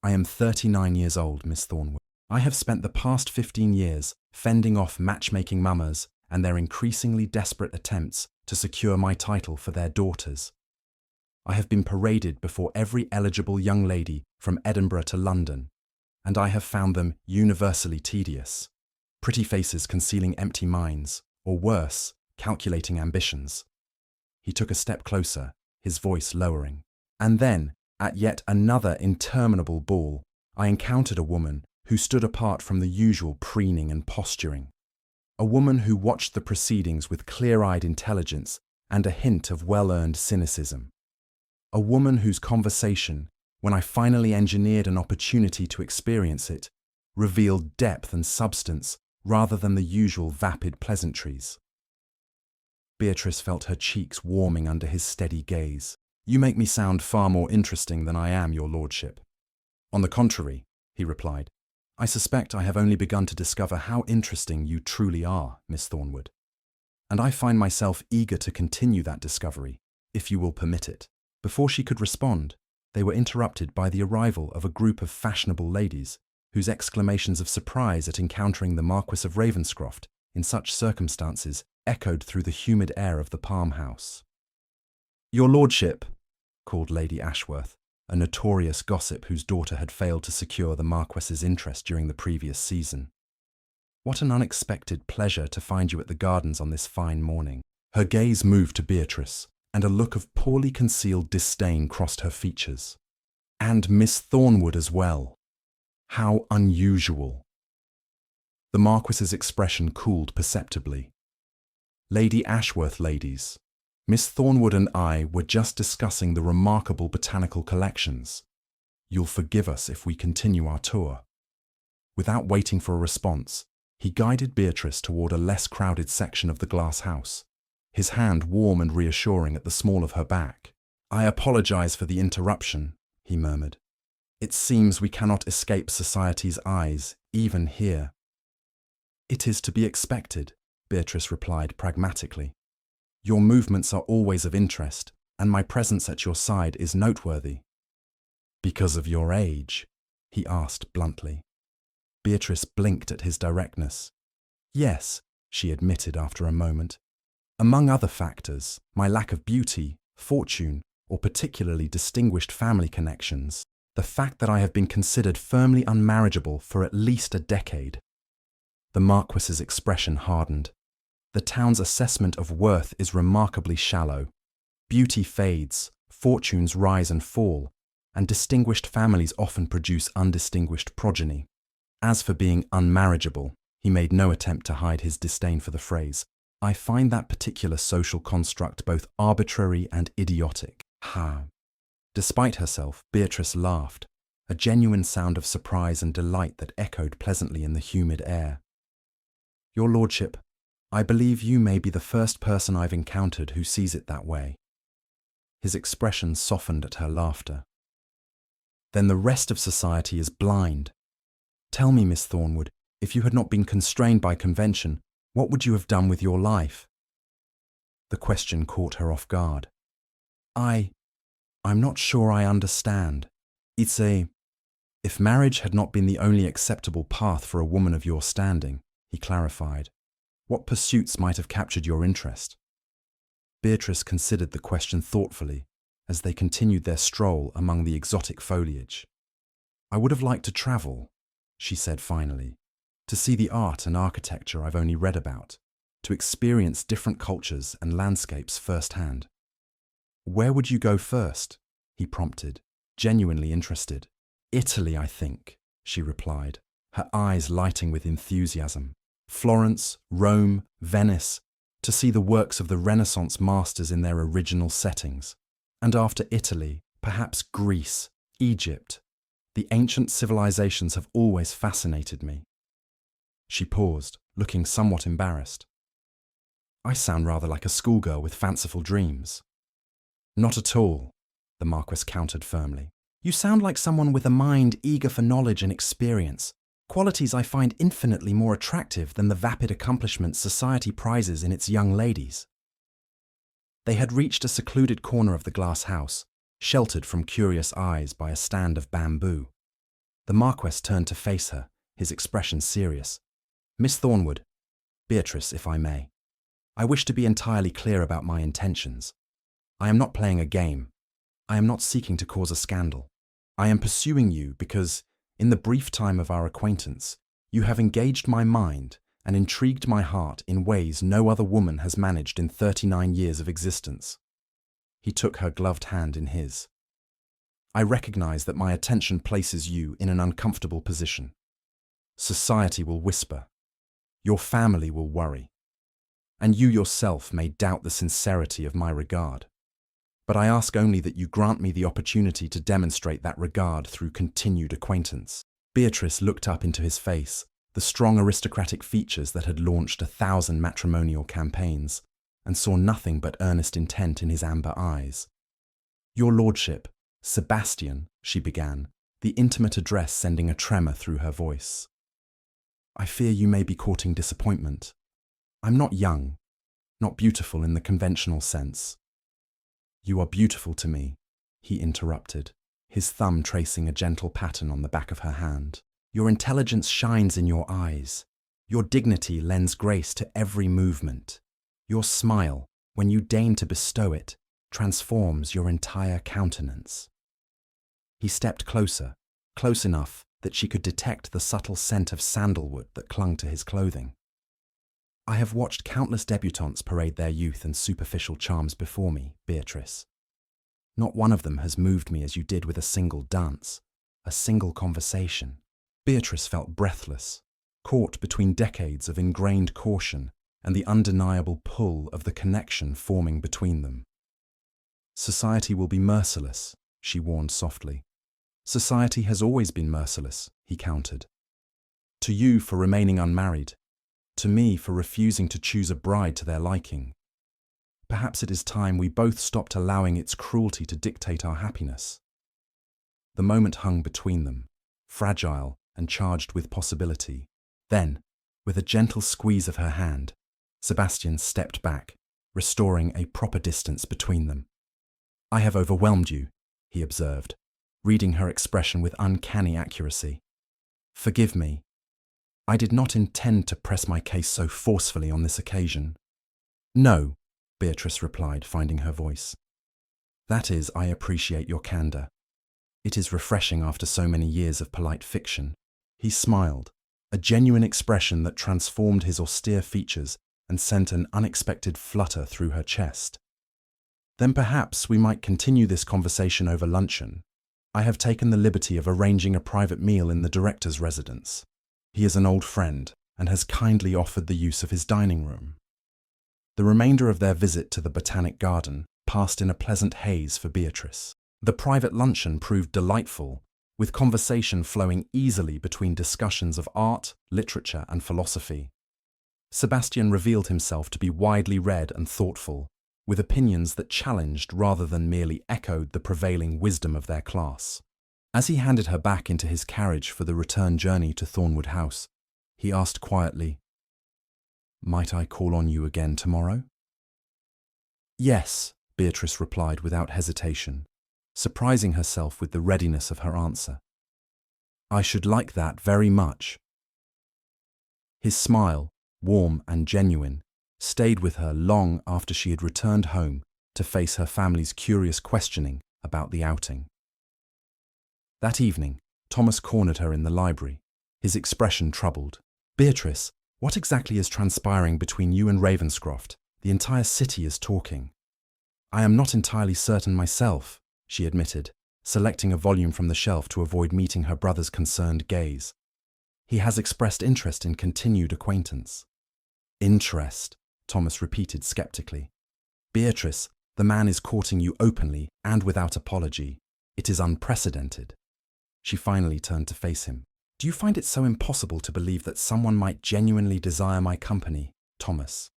I am 39 years old, Miss Thornwood. I have spent the past 15 years fending off matchmaking mamas and their increasingly desperate attempts to secure my title for their daughters. I have been paraded before every eligible young lady from Edinburgh to London, and I have found them universally tedious. Pretty faces concealing empty minds, or worse, calculating ambitions." He took a step closer, his voice lowering. "And then, at yet another interminable ball, I encountered a woman who stood apart from the usual preening and posturing. A woman who watched the proceedings with clear-eyed intelligence and a hint of well-earned cynicism. A woman whose conversation, when I finally engineered an opportunity to experience it, revealed depth and substance rather than the usual vapid pleasantries." Beatrice felt her cheeks warming under his steady gaze. "You make me sound far more interesting than I am, your lordship." "On the contrary," he replied, "I suspect I have only begun to discover how interesting you truly are, Miss Thornwood. And I find myself eager to continue that discovery, if you will permit it." Before she could respond, they were interrupted by the arrival of a group of fashionable ladies, whose exclamations of surprise at encountering the Marquess of Ravenscroft in such circumstances echoed through the humid air of the Palm House. "Your lordship," called Lady Ashworth, a notorious gossip whose daughter had failed to secure the Marquess's interest during the previous season. "What an unexpected pleasure to find you at the gardens on this fine morning." Her gaze moved to Beatrice, and a look of poorly concealed disdain crossed her features. "And Miss Thornwood as well. How unusual." The Marquess's expression cooled perceptibly. "Lady Ashworth, ladies, Miss Thornwood and I were just discussing the remarkable botanical collections. You'll forgive us if we continue our tour." Without waiting for a response, he guided Beatrice toward a less crowded section of the glass house, his hand warm and reassuring at the small of her back. "I apologize for the interruption," he murmured. "It seems we cannot escape society's eyes, even here." "It is to be expected," Beatrice replied pragmatically. "Your movements are always of interest, and my presence at your side is noteworthy." "Because of your age," he asked bluntly. Beatrice blinked at his directness. Yes, she admitted after a moment. Among other factors, my lack of beauty, fortune, or particularly distinguished family connections, the fact that I have been considered firmly unmarriageable for at least a decade. The Marquess's expression hardened. The town's assessment of worth is remarkably shallow. Beauty fades, fortunes rise and fall, and distinguished families often produce undistinguished progeny. As for being unmarriageable, he made no attempt to hide his disdain for the phrase. I find that particular social construct both arbitrary and idiotic. Ha! Despite herself, Beatrice laughed, a genuine sound of surprise and delight that echoed pleasantly in the humid air. Your lordship, I believe you may be the first person I've encountered who sees it that way. His expression softened at her laughter. Then the rest of society is blind. Tell me, Miss Thornwood, if you had not been constrained by convention, what would you have done with your life? The question caught her off guard. I'm not sure I understand. If marriage had not been the only acceptable path for a woman of your standing, he clarified, what pursuits might have captured your interest? Beatrice considered the question thoughtfully as they continued their stroll among the exotic foliage. I would have liked to travel, she said finally, to see the art and architecture I've only read about, to experience different cultures and landscapes firsthand. Where would you go first? He prompted, genuinely interested. Italy, I think, she replied, her eyes lighting with enthusiasm. Florence, Rome, Venice, to see the works of the Renaissance masters in their original settings. And after Italy, perhaps Greece, Egypt. The ancient civilizations have always fascinated me. She paused, looking somewhat embarrassed. I sound rather like a schoolgirl with fanciful dreams. Not at all, the Marquess countered firmly. You sound like someone with a mind eager for knowledge and experience, qualities I find infinitely more attractive than the vapid accomplishments society prizes in its young ladies. They had reached a secluded corner of the glass house, sheltered from curious eyes by a stand of bamboo. The Marquess turned to face her, his expression serious. Miss Thornwood, Beatrice, if I may, I wish to be entirely clear about my intentions. I am not playing a game. I am not seeking to cause a scandal. I am pursuing you because, in the brief time of our acquaintance, you have engaged my mind and intrigued my heart in ways no other woman has managed in 39 years of existence. He took her gloved hand in his. I recognize that my attention places you in an uncomfortable position. Society will whisper. Your family will worry. And you yourself may doubt the sincerity of my regard. But I ask only that you grant me the opportunity to demonstrate that regard through continued acquaintance. Beatrice looked up into his face, the strong aristocratic features that had launched 1,000 matrimonial campaigns, and saw nothing but earnest intent in his amber eyes. Your lordship, Sebastian, she began, the intimate address sending a tremor through her voice. I fear you may be courting disappointment. I'm not young, not beautiful in the conventional sense. You are beautiful to me, he interrupted, his thumb tracing a gentle pattern on the back of her hand. Your intelligence shines in your eyes. Your dignity lends grace to every movement. Your smile, when you deign to bestow it, transforms your entire countenance. He stepped closer, close enough that she could detect the subtle scent of sandalwood that clung to his clothing. I have watched countless debutantes parade their youth and superficial charms before me, Beatrice. Not one of them has moved me as you did with a single dance, a single conversation. Beatrice felt breathless, caught between decades of ingrained caution and the undeniable pull of the connection forming between them. Society will be merciless, she warned softly. Society has always been merciless, he countered. To you for remaining unmarried, to me for refusing to choose a bride to their liking. Perhaps it is time we both stopped allowing its cruelty to dictate our happiness. The moment hung between them, fragile and charged with possibility. Then, with a gentle squeeze of her hand, Sebastian stepped back, restoring a proper distance between them. I have overwhelmed you, he observed, reading her expression with uncanny accuracy. "Forgive me. I did not intend to press my case so forcefully on this occasion." "No," Beatrice replied, finding her voice. "That is, I appreciate your candor. It is refreshing after so many years of polite fiction." He smiled, a genuine expression that transformed his austere features and sent an unexpected flutter through her chest. "Then perhaps we might continue this conversation over luncheon. I have taken the liberty of arranging a private meal in the director's residence. He is an old friend and has kindly offered the use of his dining room." The remainder of their visit to the Botanic Garden passed in a pleasant haze for Beatrice. The private luncheon proved delightful, with conversation flowing easily between discussions of art, literature, and philosophy. Sebastian revealed himself to be widely read and thoughtful, with opinions that challenged rather than merely echoed the prevailing wisdom of their class. As he handed her back into his carriage for the return journey to Thornwood House, he asked quietly, "Might I call on you again tomorrow?" "Yes," Beatrice replied without hesitation, surprising herself with the readiness of her answer. "I should like that very much." His smile, warm and genuine, stayed with her long after she had returned home to face her family's curious questioning about the outing. That evening, Thomas cornered her in the library, his expression troubled. "Beatrice, what exactly is transpiring between you and Ravenscroft? The entire city is talking." "I am not entirely certain myself," she admitted, selecting a volume from the shelf to avoid meeting her brother's concerned gaze. "He has expressed interest in continued acquaintance." "Interest," Thomas repeated skeptically. "Beatrice, the man is courting you openly and without apology. It is unprecedented." She finally turned to face him. "Do you find it so impossible to believe that someone might genuinely desire my company, Thomas?"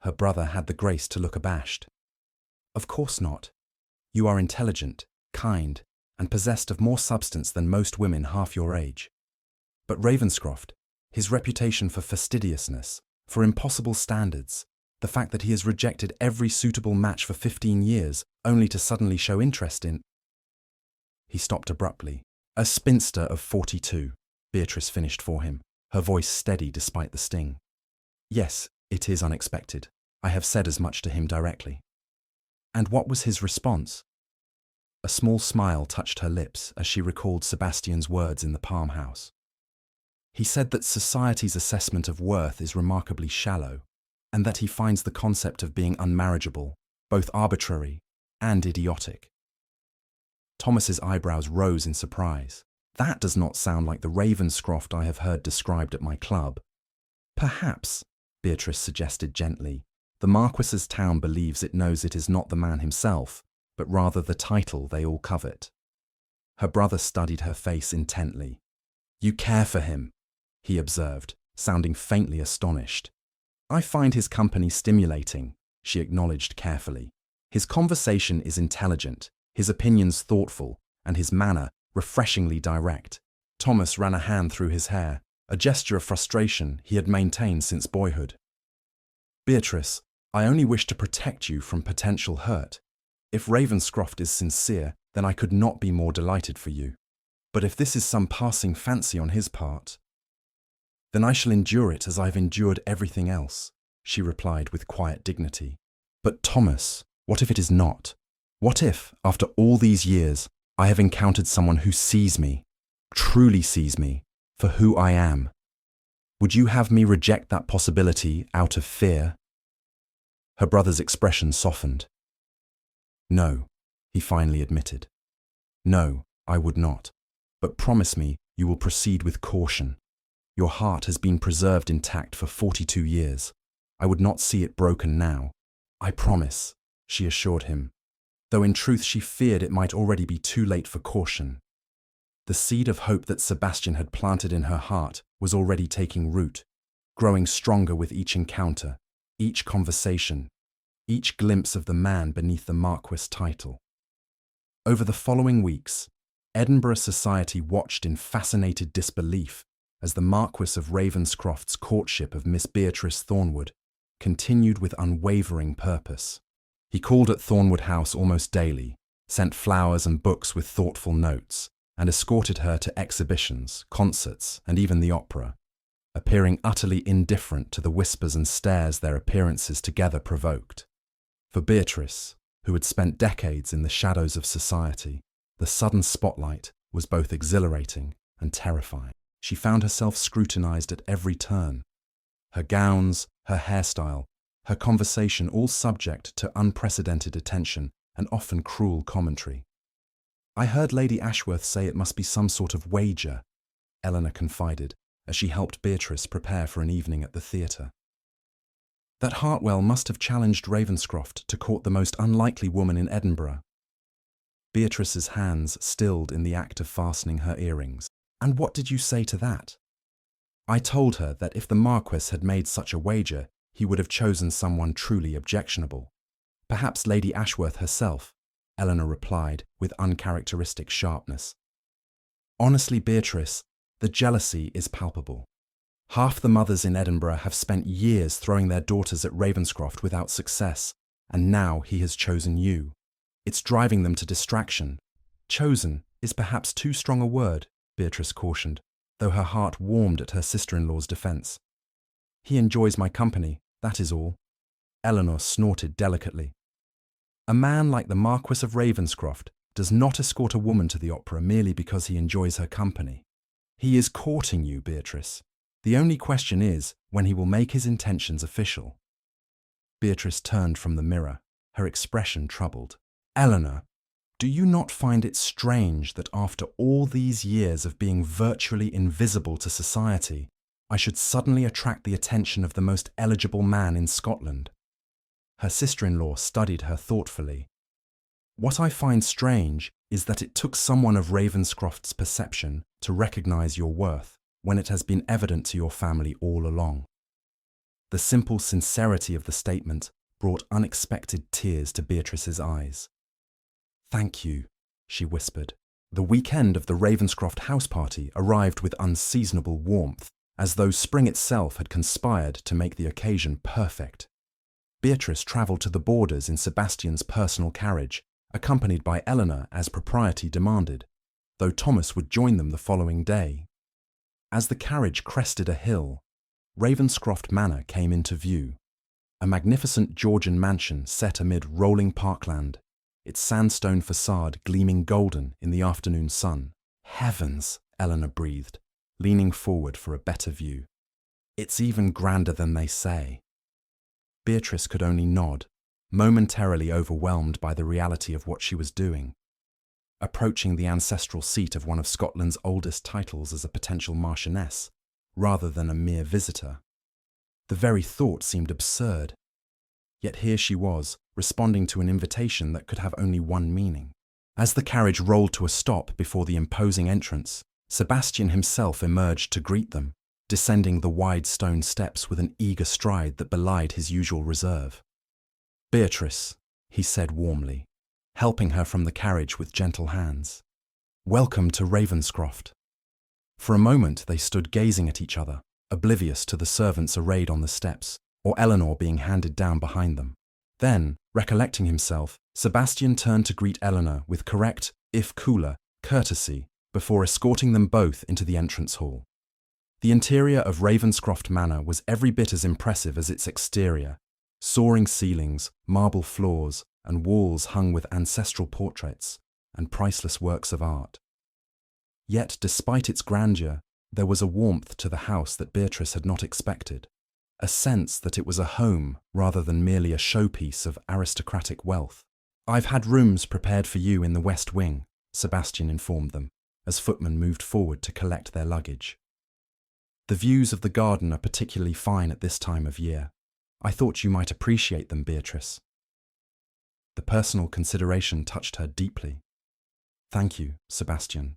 Her brother had the grace to look abashed. "Of course not. You are intelligent, kind, and possessed of more substance than most women half your age. But Ravenscroft, his reputation for fastidiousness, for impossible standards, the fact that he has rejected every suitable match for 15 years only to suddenly show interest in—" He stopped abruptly. "A spinster of 42, Beatrice finished for him, her voice steady despite the sting. "Yes, it is unexpected. I have said as much to him directly." "And what was his response?" A small smile touched her lips as she recalled Sebastian's words in the Palm House. "He said that society's assessment of worth is remarkably shallow, and that he finds the concept of being unmarriageable both arbitrary and idiotic." Thomas's eyebrows rose in surprise. "That does not sound like the Ravenscroft I have heard described at my club." "Perhaps," Beatrice suggested gently, "the Marquess's town believes it knows it is not the man himself, but rather the title they all covet." Her brother studied her face intently. "You care for him," he observed, sounding faintly astonished. "I find his company stimulating," she acknowledged carefully. "His conversation is intelligent, his opinions thoughtful, and his manner refreshingly direct." Thomas ran a hand through his hair, a gesture of frustration he had maintained since boyhood. "Beatrice, I only wish to protect you from potential hurt. If Ravenscroft is sincere, then I could not be more delighted for you. But if this is some passing fancy on his part, then I shall endure it as I've endured everything else," she replied with quiet dignity. "But Thomas, what if it is not? What if, after all these years, I have encountered someone who sees me, truly sees me, for who I am? Would you have me reject that possibility out of fear?" Her brother's expression softened. "No," he finally admitted. "No, I would not. But promise me you will proceed with caution. Your heart has been preserved intact for 42 years. I would not see it broken now. I promise," she assured him, though in truth she feared it might already be too late for caution. The seed of hope that Sebastian had planted in her heart was already taking root, growing stronger with each encounter, each conversation, each glimpse of the man beneath the Marquess title. Over the following weeks, Edinburgh society watched in fascinated disbelief as the Marquess of Ravenscroft's courtship of Miss Beatrice Thornwood continued with unwavering purpose. He called at Thornwood House almost daily, sent flowers and books with thoughtful notes, and escorted her to exhibitions, concerts, and even the opera, appearing utterly indifferent to the whispers and stares their appearances together provoked. For Beatrice, who had spent decades in the shadows of society, the sudden spotlight was both exhilarating and terrifying. She found herself scrutinized at every turn. Her gowns, her hairstyle, her conversation all subject to unprecedented attention and often cruel commentary. "I heard Lady Ashworth say it must be some sort of wager," Eleanor confided as she helped Beatrice prepare for an evening at the theatre. "That Hartwell must have challenged Ravenscroft to court the most unlikely woman in Edinburgh." Beatrice's hands stilled in the act of fastening her earrings. "And what did you say to that?" "I told her that if the Marquess had made such a wager, he would have chosen someone truly objectionable. Perhaps Lady Ashworth herself," Eleanor replied with uncharacteristic sharpness. "Honestly, Beatrice, the jealousy is palpable. Half the mothers in Edinburgh have spent years throwing their daughters at Ravenscroft without success, and now he has chosen you. It's driving them to distraction." "Chosen is perhaps too strong a word," Beatrice cautioned, though her heart warmed at her sister-in-law's defence. "He enjoys my company, that is all." Eleanor snorted delicately. "A man like the Marquess of Ravenscroft does not escort a woman to the opera merely because he enjoys her company. He is courting you, Beatrice. The only question is when he will make his intentions official." Beatrice turned from the mirror, her expression troubled. "Eleanor, do you not find it strange that after all these years of being virtually invisible to society, I should suddenly attract the attention of the most eligible man in Scotland?" Her sister-in-law studied her thoughtfully. "What I find strange is that it took someone of Ravenscroft's perception to recognise your worth when it has been evident to your family all along." The simple sincerity of the statement brought unexpected tears to Beatrice's eyes. "Thank you," she whispered. The weekend of the Ravenscroft house party arrived with unseasonable warmth, as though spring itself had conspired to make the occasion perfect. Beatrice travelled to the Borders in Sebastian's personal carriage, accompanied by Eleanor as propriety demanded, though Thomas would join them the following day. As the carriage crested a hill, Ravenscroft Manor came into view, a magnificent Georgian mansion set amid rolling parkland, its sandstone facade gleaming golden in the afternoon sun. "Heavens," Eleanor breathed, leaning forward for a better view. "It's even grander than they say." Beatrice could only nod, momentarily overwhelmed by the reality of what she was doing. Approaching the ancestral seat of one of Scotland's oldest titles as a potential marchioness, rather than a mere visitor. The very thought seemed absurd. Yet here she was, responding to an invitation that could have only one meaning. As the carriage rolled to a stop before the imposing entrance, Sebastian himself emerged to greet them, descending the wide stone steps with an eager stride that belied his usual reserve. "Beatrice," he said warmly, helping her from the carriage with gentle hands. "Welcome to Ravenscroft." For a moment they stood gazing at each other, oblivious to the servants arrayed on the steps, or Eleanor being handed down behind them. Then, recollecting himself, Sebastian turned to greet Eleanor with correct, if cooler, courtesy, before escorting them both into the entrance hall. The interior of Ravenscroft Manor was every bit as impressive as its exterior: soaring ceilings, marble floors, and walls hung with ancestral portraits and priceless works of art. Yet, despite its grandeur, there was a warmth to the house that Beatrice had not expected, a sense that it was a home rather than merely a showpiece of aristocratic wealth. "I've had rooms prepared for you in the West Wing," Sebastian informed them, as footmen moved forward to collect their luggage. "The views of the garden are particularly fine at this time of year. I thought you might appreciate them, Beatrice." The personal consideration touched her deeply. "Thank you, Sebastian.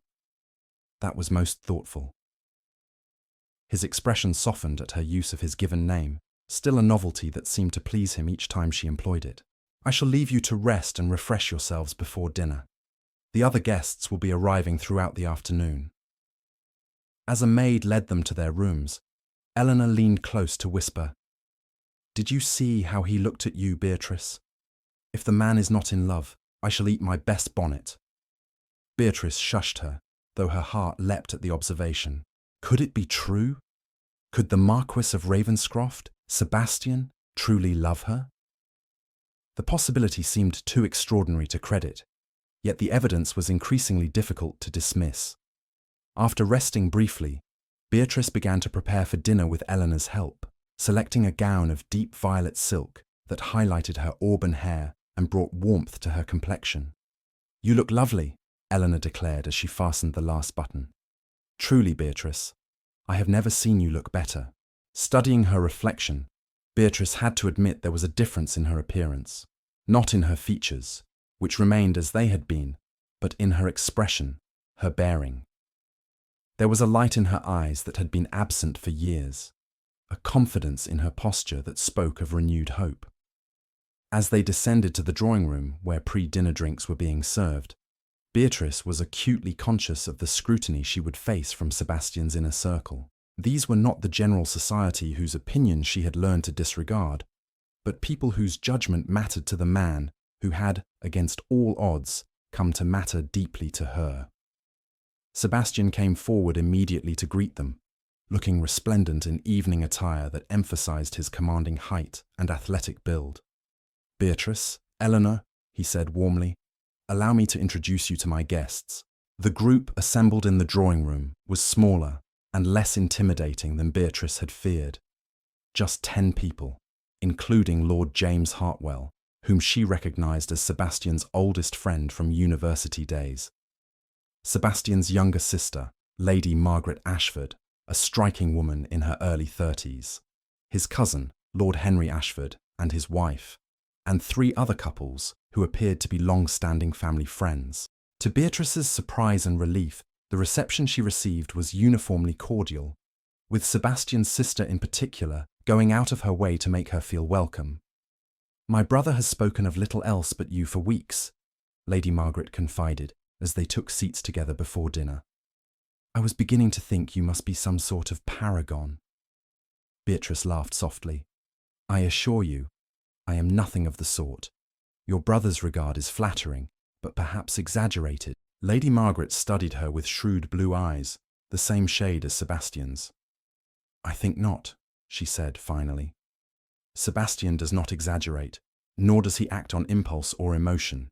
That was most thoughtful." His expression softened at her use of his given name, still a novelty that seemed to please him each time she employed it. "I shall leave you to rest and refresh yourselves before dinner. The other guests will be arriving throughout the afternoon." As a maid led them to their rooms, Eleanor leaned close to whisper, "Did you see how he looked at you, Beatrice? If the man is not in love, I shall eat my best bonnet." Beatrice shushed her, though her heart leapt at the observation. Could it be true? Could the Marquess of Ravenscroft, Sebastian, truly love her? The possibility seemed too extraordinary to credit, yet the evidence was increasingly difficult to dismiss. After resting briefly, Beatrice began to prepare for dinner with Eleanor's help, selecting a gown of deep violet silk that highlighted her auburn hair and brought warmth to her complexion. "You look lovely," Eleanor declared as she fastened the last button. "Truly, Beatrice, I have never seen you look better." Studying her reflection, Beatrice had to admit there was a difference in her appearance, not in her features, which remained as they had been, but in her expression, her bearing. There was a light in her eyes that had been absent for years, a confidence in her posture that spoke of renewed hope. As they descended to the drawing room where pre-dinner drinks were being served, Beatrice was acutely conscious of the scrutiny she would face from Sebastian's inner circle. These were not the general society whose opinions she had learned to disregard, but people whose judgment mattered to the man who had, against all odds, come to matter deeply to her. Sebastian came forward immediately to greet them, looking resplendent in evening attire that emphasized his commanding height and athletic build. "Beatrice, Eleanor," he said warmly, "allow me to introduce you to my guests." The group assembled in the drawing room was smaller and less intimidating than Beatrice had feared. Just 10 people, including Lord James Hartwell, whom she recognized as Sebastian's oldest friend from university days. Sebastian's younger sister, Lady Margaret Ashford, a striking woman in her early 30s. His cousin, Lord Henry Ashford, and his wife, and 3 other couples who appeared to be long-standing family friends. To Beatrice's surprise and relief, the reception she received was uniformly cordial, with Sebastian's sister in particular going out of her way to make her feel welcome. "My brother has spoken of little else but you for weeks," Lady Margaret confided as they took seats together before dinner. "I was beginning to think you must be some sort of paragon." Beatrice laughed softly. "I assure you, I am nothing of the sort. Your brother's regard is flattering, but perhaps exaggerated." Lady Margaret studied her with shrewd blue eyes, the same shade as Sebastian's. "I think not," she said finally. "Sebastian does not exaggerate, nor does he act on impulse or emotion.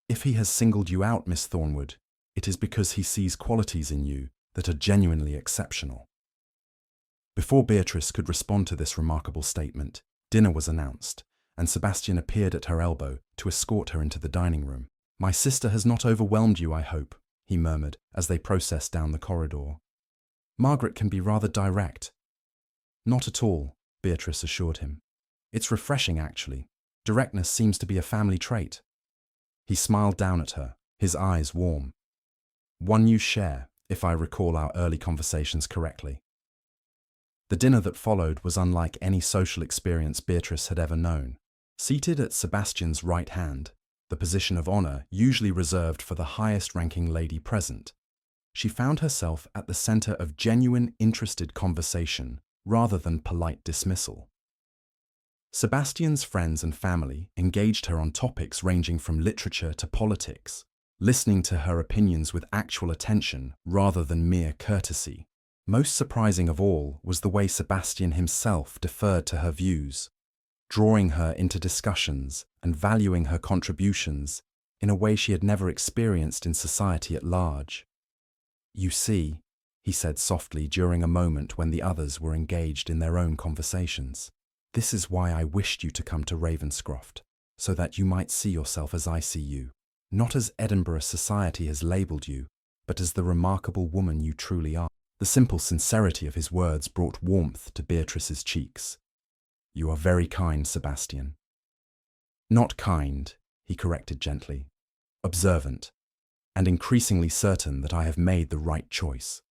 If he has singled you out, Miss Thornwood, it is because he sees qualities in you that are genuinely exceptional." Before Beatrice could respond to this remarkable statement, dinner was announced, and Sebastian appeared at her elbow to escort her into the dining room. "My sister has not overwhelmed you, I hope," he murmured as they processed down the corridor. "Margaret can be rather direct." "Not at all," Beatrice assured him. "It's refreshing, actually. Directness seems to be a family trait." He smiled down at her, his eyes warm. "One you share, if I recall our early conversations correctly." The dinner that followed was unlike any social experience Beatrice had ever known. Seated at Sebastian's right hand, the position of honor usually reserved for the highest-ranking lady present, she found herself at the center of genuine, interested conversation rather than polite dismissal. Sebastian's friends and family engaged her on topics ranging from literature to politics, listening to her opinions with actual attention rather than mere courtesy. Most surprising of all was the way Sebastian himself deferred to her views, drawing her into discussions and valuing her contributions in a way she had never experienced in society at large. "You see," he said softly during a moment when the others were engaged in their own conversations, "this is why I wished you to come to Ravenscroft, so that you might see yourself as I see you, not as Edinburgh society has labelled you, but as the remarkable woman you truly are." The simple sincerity of his words brought warmth to Beatrice's cheeks. "You are very kind, Sebastian." "Not kind," he corrected gently, "observant, and increasingly certain that I have made the right choice."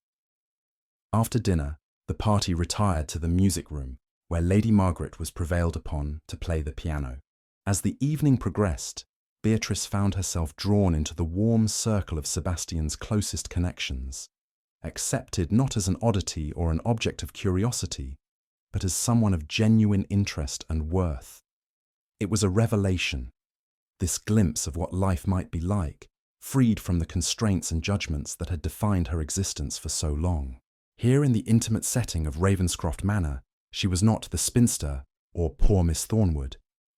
After dinner, the party retired to the music room, where Lady Margaret was prevailed upon to play the piano. As the evening progressed, Beatrice found herself drawn into the warm circle of Sebastian's closest connections, accepted not as an oddity or an object of curiosity, but as someone of genuine interest and worth. It was a revelation. this glimpse of what life might be like, freed from the constraints and judgments that had defined her existence for so long. Here in the intimate setting of Ravenscroft Manor, she was not the spinster or poor Miss Thornwood,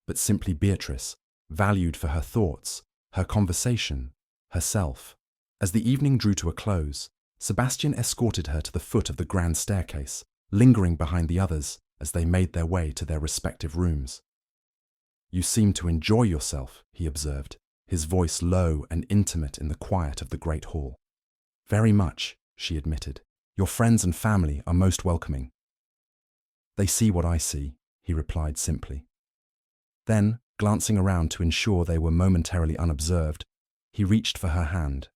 but simply Beatrice, valued for her thoughts, her conversation, herself. As the evening drew to a close, Sebastian escorted her to the foot of the grand staircase, lingering behind the others as they made their way to their respective rooms. "You seem to enjoy yourself," he observed, his voice low and intimate in the quiet of the great hall. "Very much," she admitted. "Your friends and family are most welcoming." "They see what I see," he replied simply. Then, glancing around to ensure they were momentarily unobserved, he reached for her hand,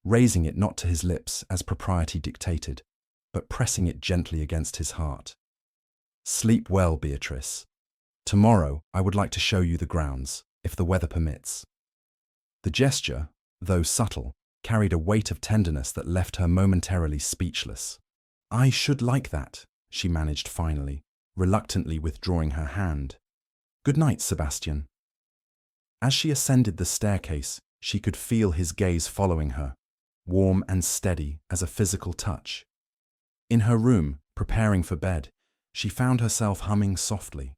raising it not to his lips as propriety dictated, but pressing it gently against his heart. "Sleep well, Beatrice. Tomorrow I would like to show you the grounds, if the weather permits." The gesture, though subtle, carried a weight of tenderness that left her momentarily speechless. "I should like that," she managed finally, reluctantly withdrawing her hand. "Good night, Sebastian." As she ascended the staircase, she could feel his gaze following her, warm and steady as a physical touch. In her room, preparing for bed, she found herself humming softly,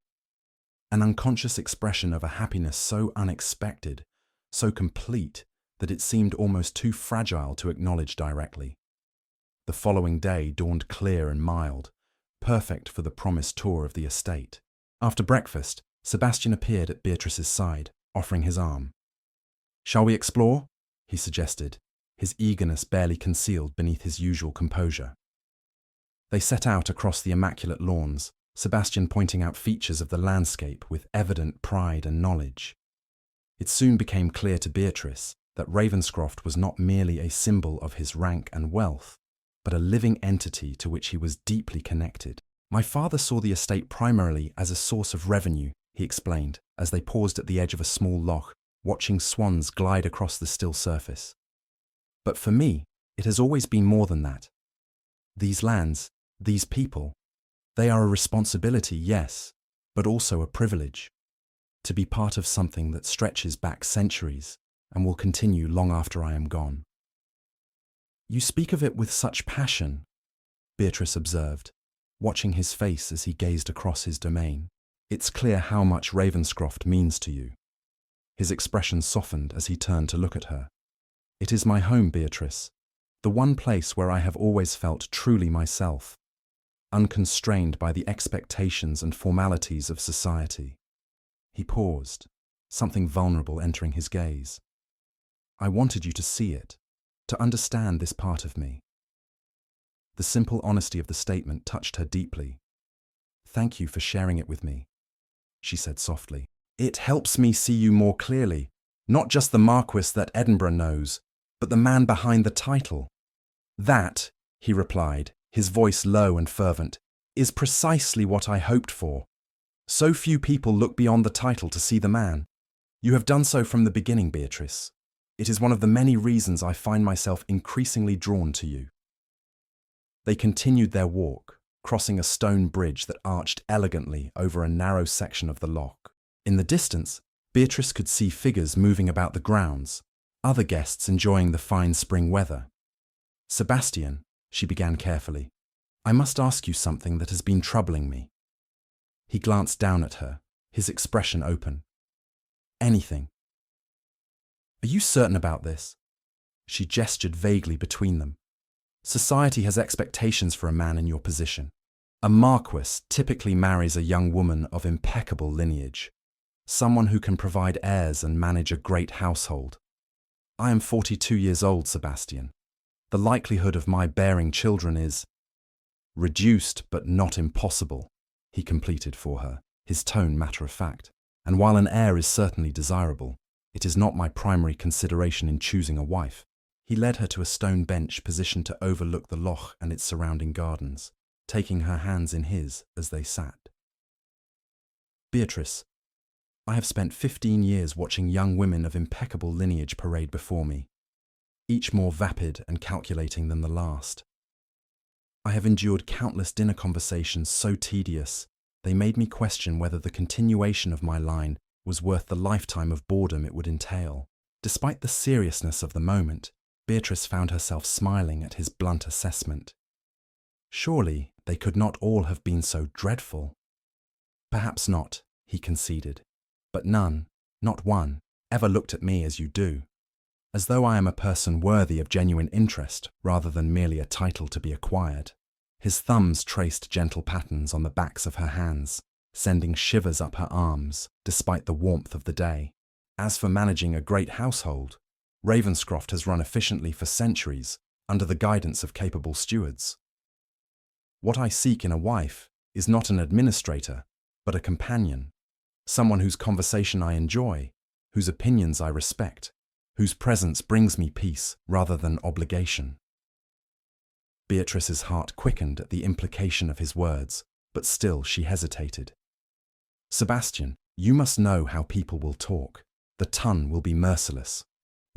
an unconscious expression of a happiness so unexpected, so complete, that it seemed almost too fragile to acknowledge directly. The following day dawned clear and mild, perfect for the promised tour of the estate. After breakfast, Sebastian appeared at Beatrice's side, offering his arm. "Shall we explore?" he suggested, his eagerness barely concealed beneath his usual composure. They set out across the immaculate lawns, Sebastian pointing out features of the landscape with evident pride and knowledge. It soon became clear to Beatrice that Ravenscroft was not merely a symbol of his rank and wealth, but a living entity to which he was deeply connected. "My father saw the estate primarily as a source of revenue," he explained, as they paused at the edge of a small loch, watching swans glide across the still surface. "But for me, it has always been more than that. These lands, these people, they are a responsibility, yes, but also a privilege. To be part of something that stretches back centuries and will continue long after I am gone." "You speak of it with such passion," Beatrice observed, watching his face as he gazed across his domain. "It's clear how much Ravenscroft means to you." His expression softened as he turned to look at her. "It is my home, Beatrice, the one place where I have always felt truly myself, unconstrained by the expectations and formalities of society." He paused, something vulnerable entering his gaze. "I wanted you to see it, to understand this part of me." The simple honesty of the statement touched her deeply. "Thank you for sharing it with me," she said softly. "It helps me see you more clearly, not just the Marquess that Edinburgh knows, but the man behind the title." "That," he replied, his voice low and fervent, "is precisely what I hoped for. So few people look beyond the title to see the man. You have done so from the beginning, Beatrice. It is one of the many reasons I find myself increasingly drawn to you." They continued their walk, crossing a stone bridge that arched elegantly over a narrow section of the loch. In the distance, Beatrice could see figures moving about the grounds, other guests enjoying the fine spring weather. "Sebastian," she began carefully, "I must ask you something that has been troubling me." He glanced down at her, his expression open. "Anything." "Are you certain about this?" She gestured vaguely between them. "Society has expectations for a man in your position. A marquess typically marries a young woman of impeccable lineage, someone who can provide heirs and manage a great household. I am 42 years old, Sebastian. The likelihood of my bearing children is reduced but not impossible," he completed for her, his tone matter-of-fact. "And while an heir is certainly desirable, it is not my primary consideration in choosing a wife." He led her to a stone bench positioned to overlook the loch and its surrounding gardens, taking her hands in his as they sat. "Beatrice, I have spent 15 years watching young women of impeccable lineage parade before me, each more vapid and calculating than the last. I have endured countless dinner conversations so tedious, they made me question whether the continuation of my line was worth the lifetime of boredom it would entail. Despite the seriousness of the moment, Beatrice found herself smiling at his blunt assessment. Surely they could not all have been so dreadful. Perhaps not, he conceded, but none, not one, ever looked at me as you do, as though I am a person worthy of genuine interest rather than merely a title to be acquired. His thumbs traced gentle patterns on the backs of her hands, sending shivers up her arms despite the warmth of the day. As for managing a great household, Ravenscroft has run efficiently for centuries under the guidance of capable stewards. What I seek in a wife is not an administrator, but a companion, someone whose conversation I enjoy, whose opinions I respect, whose presence brings me peace rather than obligation. Beatrice's heart quickened at the implication of his words, but still she hesitated. Sebastian, you must know how people will talk. The tongue will be merciless.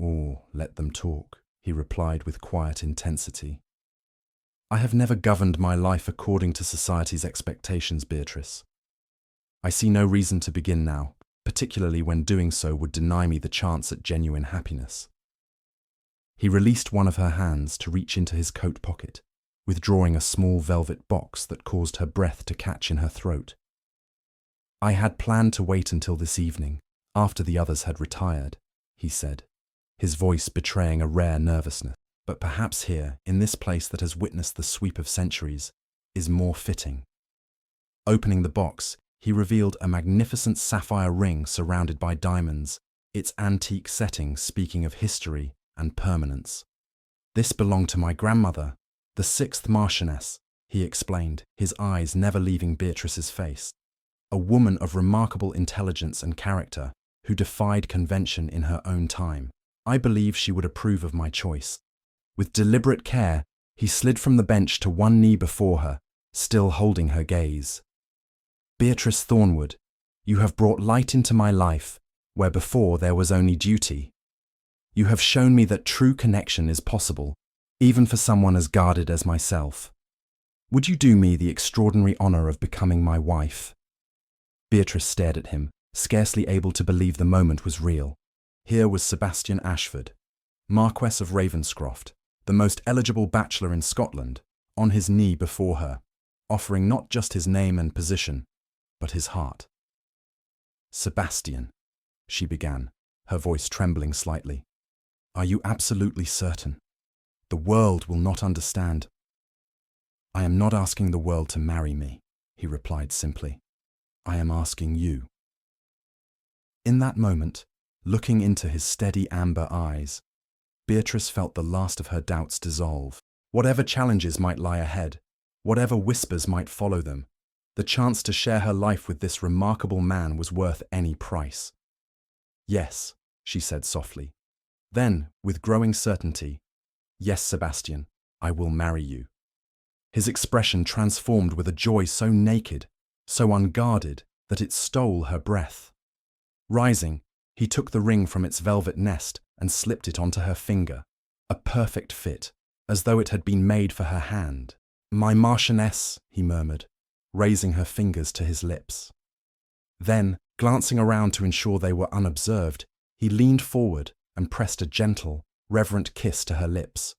Oh, let them talk, he replied with quiet intensity. I have never governed my life according to society's expectations, Beatrice. I see no reason to begin now, particularly when doing so would deny me the chance at genuine happiness. He released one of her hands to reach into his coat pocket, withdrawing a small velvet box that caused her breath to catch in her throat. I had planned to wait until this evening, after the others had retired, he said, his voice betraying a rare nervousness. But perhaps here, in this place that has witnessed the sweep of centuries, is more fitting. Opening the box, he revealed a magnificent sapphire ring surrounded by diamonds, its antique setting speaking of history and permanence. This belonged to my grandmother, the 6th Marchioness, he explained, his eyes never leaving Beatrice's face. A woman of remarkable intelligence and character, who defied convention in her own time. I believe she would approve of my choice. With deliberate care, he slid from the bench to one knee before her, still holding her gaze. Beatrice Thornwood, you have brought light into my life, where before there was only duty. You have shown me that true connection is possible, even for someone as guarded as myself. Would you do me the extraordinary honour of becoming my wife? Beatrice stared at him, scarcely able to believe the moment was real. Here was Sebastian Ashford, Marquess of Ravenscroft, the most eligible bachelor in Scotland, on his knee before her, offering not just his name and position, but his heart. Sebastian, she began, her voice trembling slightly. Are you absolutely certain? The world will not understand. I am not asking the world to marry me, he replied simply. I am asking you. In that moment, looking into his steady amber eyes, Beatrice felt the last of her doubts dissolve. Whatever challenges might lie ahead, whatever whispers might follow them, the chance to share her life with this remarkable man was worth any price. Yes, she said softly. Then, with growing certainty, yes, Sebastian, I will marry you. His expression transformed with a joy so naked, so unguarded, that it stole her breath. Rising, he took the ring from its velvet nest and slipped it onto her finger, a perfect fit, as though it had been made for her hand. My Marchioness, he murmured, raising her fingers to his lips. Then, glancing around to ensure they were unobserved, he leaned forward and pressed a gentle, reverent kiss to her lips,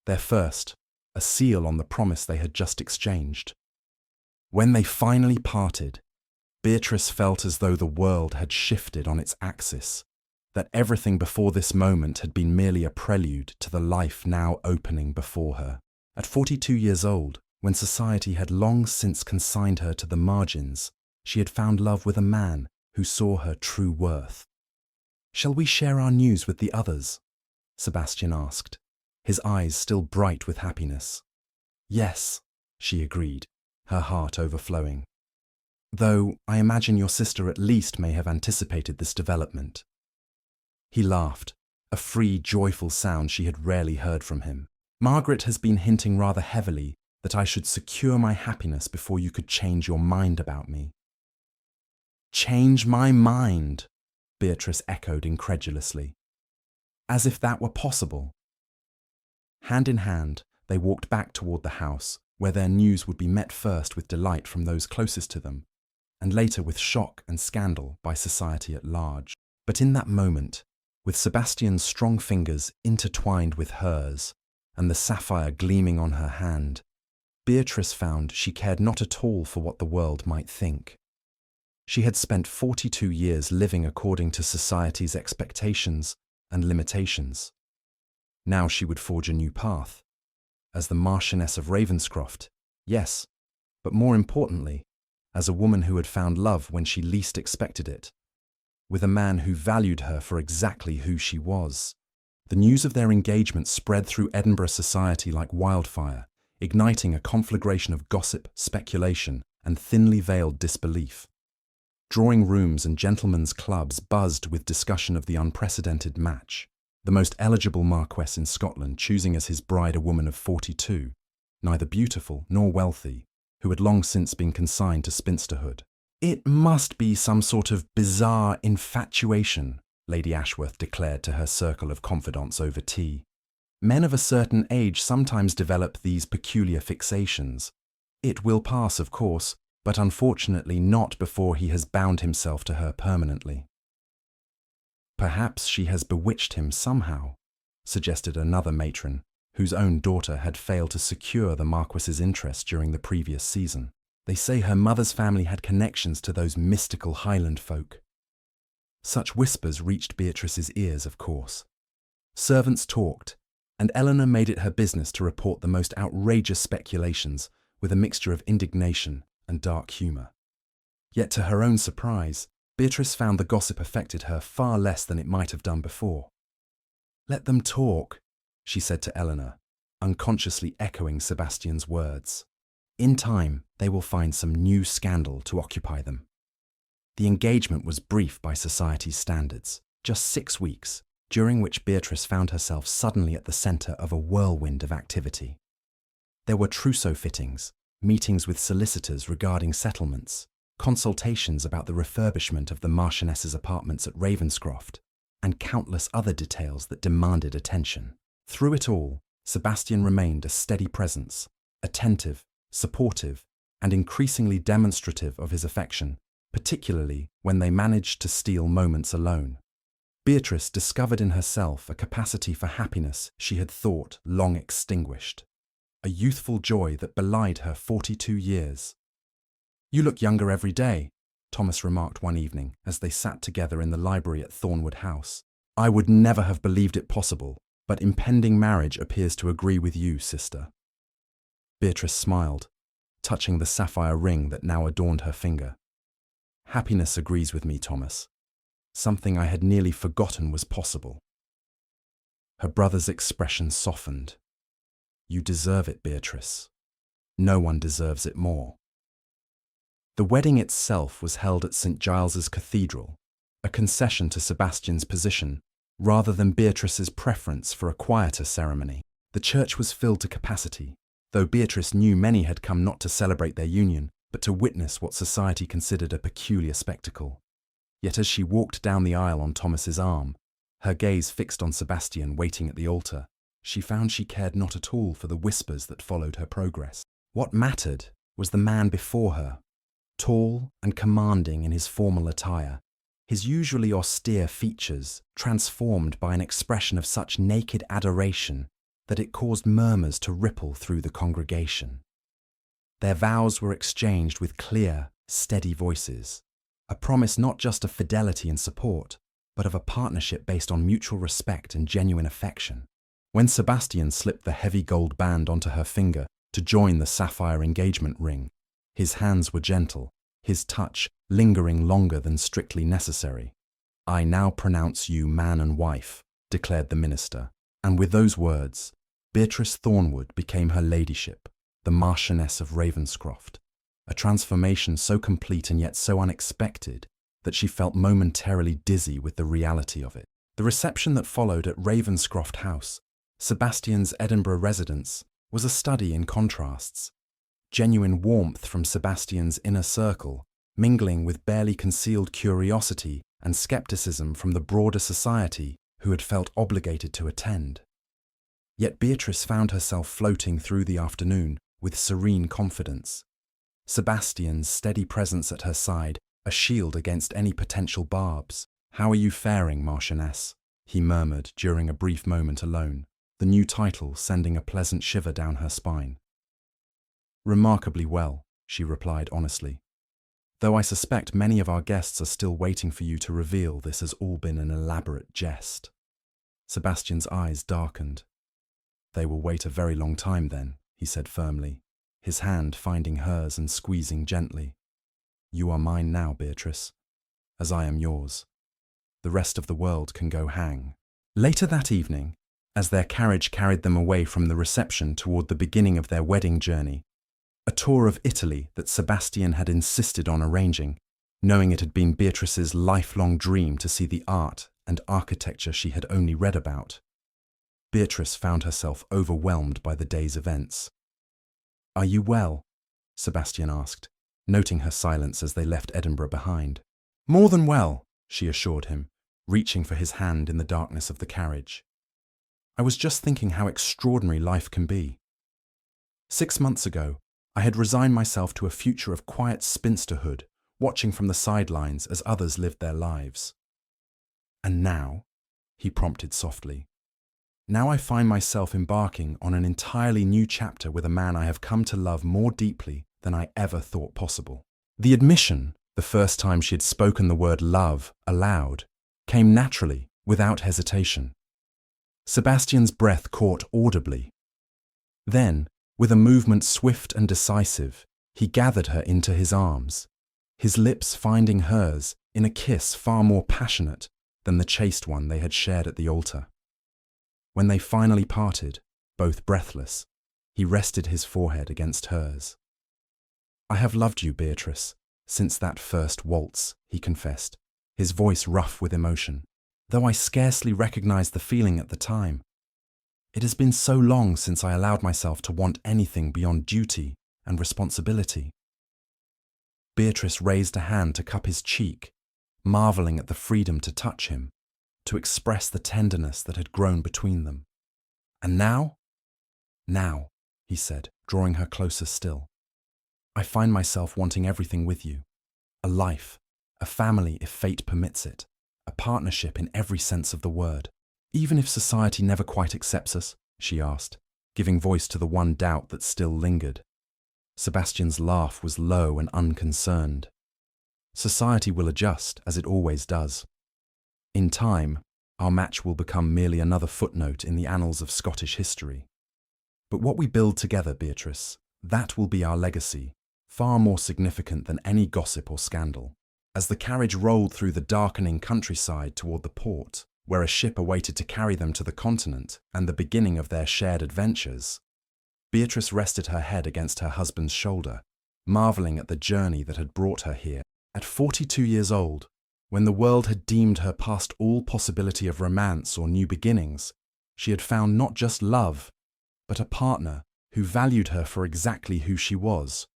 their first, a seal on the promise they had just exchanged. When they finally parted, Beatrice felt as though the world had shifted on its axis, that everything before this moment had been merely a prelude to the life now opening before her. At 42 years old, when society had long since consigned her to the margins, she had found love with a man who saw her true worth. Shall we share our news with the others? Sebastian asked, his eyes still bright with happiness. Yes, she agreed, her heart overflowing. Though I imagine your sister at least may have anticipated this development. He laughed, a free, joyful sound she had rarely heard from him. Margaret has been hinting rather heavily that I should secure my happiness before you could change your mind about me. Change my mind, Beatrice echoed incredulously. As if that were possible. Hand in hand, they walked back toward the house, where their news would be met first with delight from those closest to them, and later with shock and scandal by society at large. But in that moment, with Sebastian's strong fingers intertwined with hers and the sapphire gleaming on her hand, Beatrice found she cared not at all for what the world might think. She had spent 42 years living according to society's expectations and limitations. Now she would forge a new path. As the Marquess of Ravenscroft, yes, but more importantly, as a woman who had found love when she least expected it, with a man who valued her for exactly who she was. The news of their engagement spread through Edinburgh society like wildfire, igniting a conflagration of gossip, speculation, and thinly veiled disbelief. Drawing rooms and gentlemen's clubs buzzed with discussion of the unprecedented match, the most eligible Marquess in Scotland choosing as his bride a woman of 42, neither beautiful nor wealthy, who had long since been consigned to spinsterhood. "It must be some sort of bizarre infatuation," Lady Ashworth declared to her circle of confidants over tea. "Men of a certain age sometimes develop these peculiar fixations. It will pass, of course, but unfortunately not before he has bound himself to her permanently." "Perhaps she has bewitched him somehow," suggested another matron, whose own daughter had failed to secure the Marquess's interest during the previous season. "They say her mother's family had connections to those mystical Highland folk." Such whispers reached Beatrice's ears, of course. Servants talked, and Eleanor made it her business to report the most outrageous speculations with a mixture of indignation and dark humour. Yet to her own surprise, Beatrice found the gossip affected her far less than it might have done before. "Let them talk," she said to Eleanor, unconsciously echoing Sebastian's words. "In time, they will find some new scandal to occupy them." The engagement was brief by society's standards, just 6 weeks, during which Beatrice found herself suddenly at the centre of a whirlwind of activity. There were trousseau fittings, meetings with solicitors regarding settlements, consultations about the refurbishment of the Marchioness's apartments at Ravenscroft, and countless other details that demanded attention. Through it all, Sebastian remained a steady presence, attentive, supportive, and increasingly demonstrative of his affection, particularly when they managed to steal moments alone. Beatrice discovered in herself a capacity for happiness she had thought long extinguished, a youthful joy that belied her 42 years. "You look younger every day," Thomas remarked one evening as they sat together in the library at Thornwood House. "I would never have believed it possible, but impending marriage appears to agree with you, sister." Beatrice smiled, touching the sapphire ring that now adorned her finger. "Happiness agrees with me, Thomas. Something I had nearly forgotten was possible." Her brother's expression softened. "You deserve it, Beatrice. No one deserves it more." The wedding itself was held at St. Giles's Cathedral, a concession to Sebastian's position, rather than Beatrice's preference for a quieter ceremony. The church was filled to capacity, though Beatrice knew many had come not to celebrate their union, but to witness what society considered a peculiar spectacle. Yet as she walked down the aisle on Thomas's arm, her gaze fixed on Sebastian waiting at the altar, she found she cared not at all for the whispers that followed her progress. What mattered was the man before her, tall and commanding in his formal attire, his usually austere features transformed by an expression of such naked adoration that it caused murmurs to ripple through the congregation. Their vows were exchanged with clear, steady voices, a promise not just of fidelity and support, but of a partnership based on mutual respect and genuine affection. When Sebastian slipped the heavy gold band onto her finger to join the sapphire engagement ring, his hands were gentle, his touch lingering longer than strictly necessary. "I now pronounce you man and wife," declared the minister, and with those words, Beatrice Thornwood became her ladyship, the Marchioness of Ravenscroft, a transformation so complete and yet so unexpected that she felt momentarily dizzy with the reality of it. The reception that followed at Ravenscroft House, Sebastian's Edinburgh residence, was a study in contrasts. Genuine warmth from Sebastian's inner circle, mingling with barely concealed curiosity and skepticism from the broader society who had felt obligated to attend. Yet Beatrice found herself floating through the afternoon with serene confidence. Sebastian's steady presence at her side, a shield against any potential barbs. "How are you faring, Marchioness?" he murmured during a brief moment alone, the new title sending a pleasant shiver down her spine. "Remarkably well," she replied honestly. "Though I suspect many of our guests are still waiting for you to reveal this has all been an elaborate jest." Sebastian's eyes darkened. "They will wait a very long time then," he said firmly, his hand finding hers and squeezing gently. "You are mine now, Beatrice, as I am yours. The rest of the world can go hang." Later that evening, as their carriage carried them away from the reception toward the beginning of their wedding journey, a tour of Italy that Sebastian had insisted on arranging, knowing it had been Beatrice's lifelong dream to see the art and architecture she had only read about, Beatrice found herself overwhelmed by the day's events. "Are you well?" Sebastian asked, noting her silence as they left Edinburgh behind. "More than well," she assured him, reaching for his hand in the darkness of the carriage. "I was just thinking how extraordinary life can be. 6 months ago, I had resigned myself to a future of quiet spinsterhood, watching from the sidelines as others lived their lives. And now," he prompted softly, "now I find myself embarking on an entirely new chapter with a man I have come to love more deeply than I ever thought possible." The admission, the first time she had spoken the word love aloud, came naturally, without hesitation. Sebastian's breath caught audibly. Then, with a movement swift and decisive, he gathered her into his arms, his lips finding hers in a kiss far more passionate than the chaste one they had shared at the altar. When they finally parted, both breathless, he rested his forehead against hers. "I have loved you, Beatrice, since that first waltz," he confessed, his voice rough with emotion, "though I scarcely recognized the feeling at the time. It has been so long since I allowed myself to want anything beyond duty and responsibility." Beatrice raised a hand to cup his cheek, marveling at the freedom to touch him, to express the tenderness that had grown between them. "And now?" "Now," he said, drawing her closer still. "I find myself wanting everything with you. A life, a family if fate permits it, a partnership in every sense of the word. Even if society never quite accepts us?" she asked, giving voice to the one doubt that still lingered. Sebastian's laugh was low and unconcerned. "Society will adjust, as it always does. In time, our match will become merely another footnote in the annals of Scottish history. But what we build together, Beatrice, that will be our legacy, far more significant than any gossip or scandal." As the carriage rolled through the darkening countryside toward the port, where a ship awaited to carry them to the continent and the beginning of their shared adventures, Beatrice rested her head against her husband's shoulder, marveling at the journey that had brought her here. At 42 years old, when the world had deemed her past all possibility of romance or new beginnings, she had found not just love, but a partner who valued her for exactly who she was,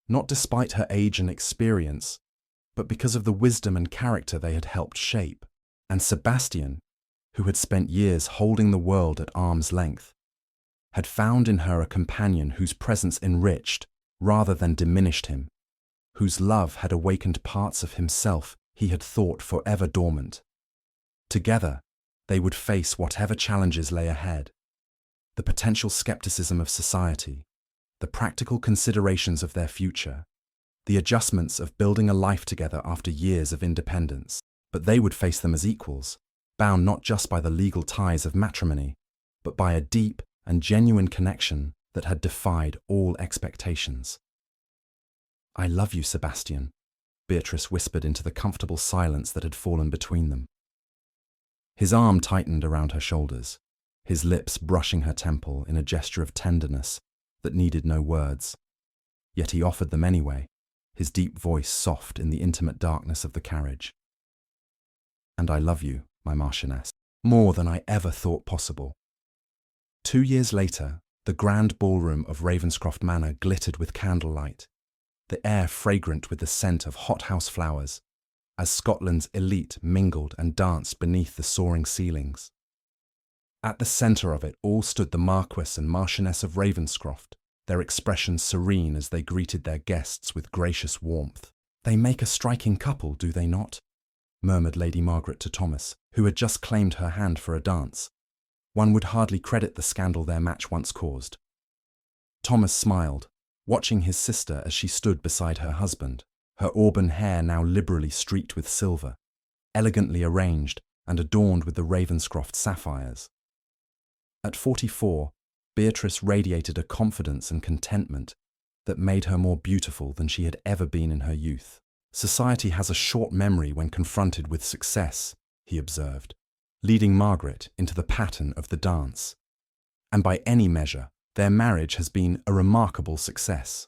not despite her age and experience, but because of the wisdom and character they had helped shape. And Sebastian, who had spent years holding the world at arm's length, had found in her a companion whose presence enriched rather than diminished him, whose love had awakened parts of himself he had thought forever dormant. Together, they would face whatever challenges lay ahead: the potential skepticism of society, the practical considerations of their future, the adjustments of building a life together after years of independence. But they would face them as equals, bound not just by the legal ties of matrimony, but by a deep and genuine connection that had defied all expectations. "I love you, Sebastian," Beatrice whispered into the comfortable silence that had fallen between them. His arm tightened around her shoulders, his lips brushing her temple in a gesture of tenderness that needed no words. Yet he offered them anyway, his deep voice soft in the intimate darkness of the carriage. "And I love you, my Marchioness, more than I ever thought possible." 2 years later, the grand ballroom of Ravenscroft Manor glittered with candlelight, the air fragrant with the scent of hothouse flowers, as Scotland's elite mingled and danced beneath the soaring ceilings. At the centre of it all stood the Marquess and Marchioness of Ravenscroft, their expressions serene as they greeted their guests with gracious warmth. "They make a striking couple, do they not?" murmured Lady Margaret to Thomas, who had just claimed her hand for a dance. "One would hardly credit the scandal their match once caused." Thomas smiled, watching his sister as she stood beside her husband, her auburn hair now liberally streaked with silver, elegantly arranged and adorned with the Ravenscroft sapphires. At 44, Beatrice radiated a confidence and contentment that made her more beautiful than she had ever been in her youth. "Society has a short memory when confronted with success," he observed, leading Margaret into the pattern of the dance. "And by any measure, their marriage has been a remarkable success."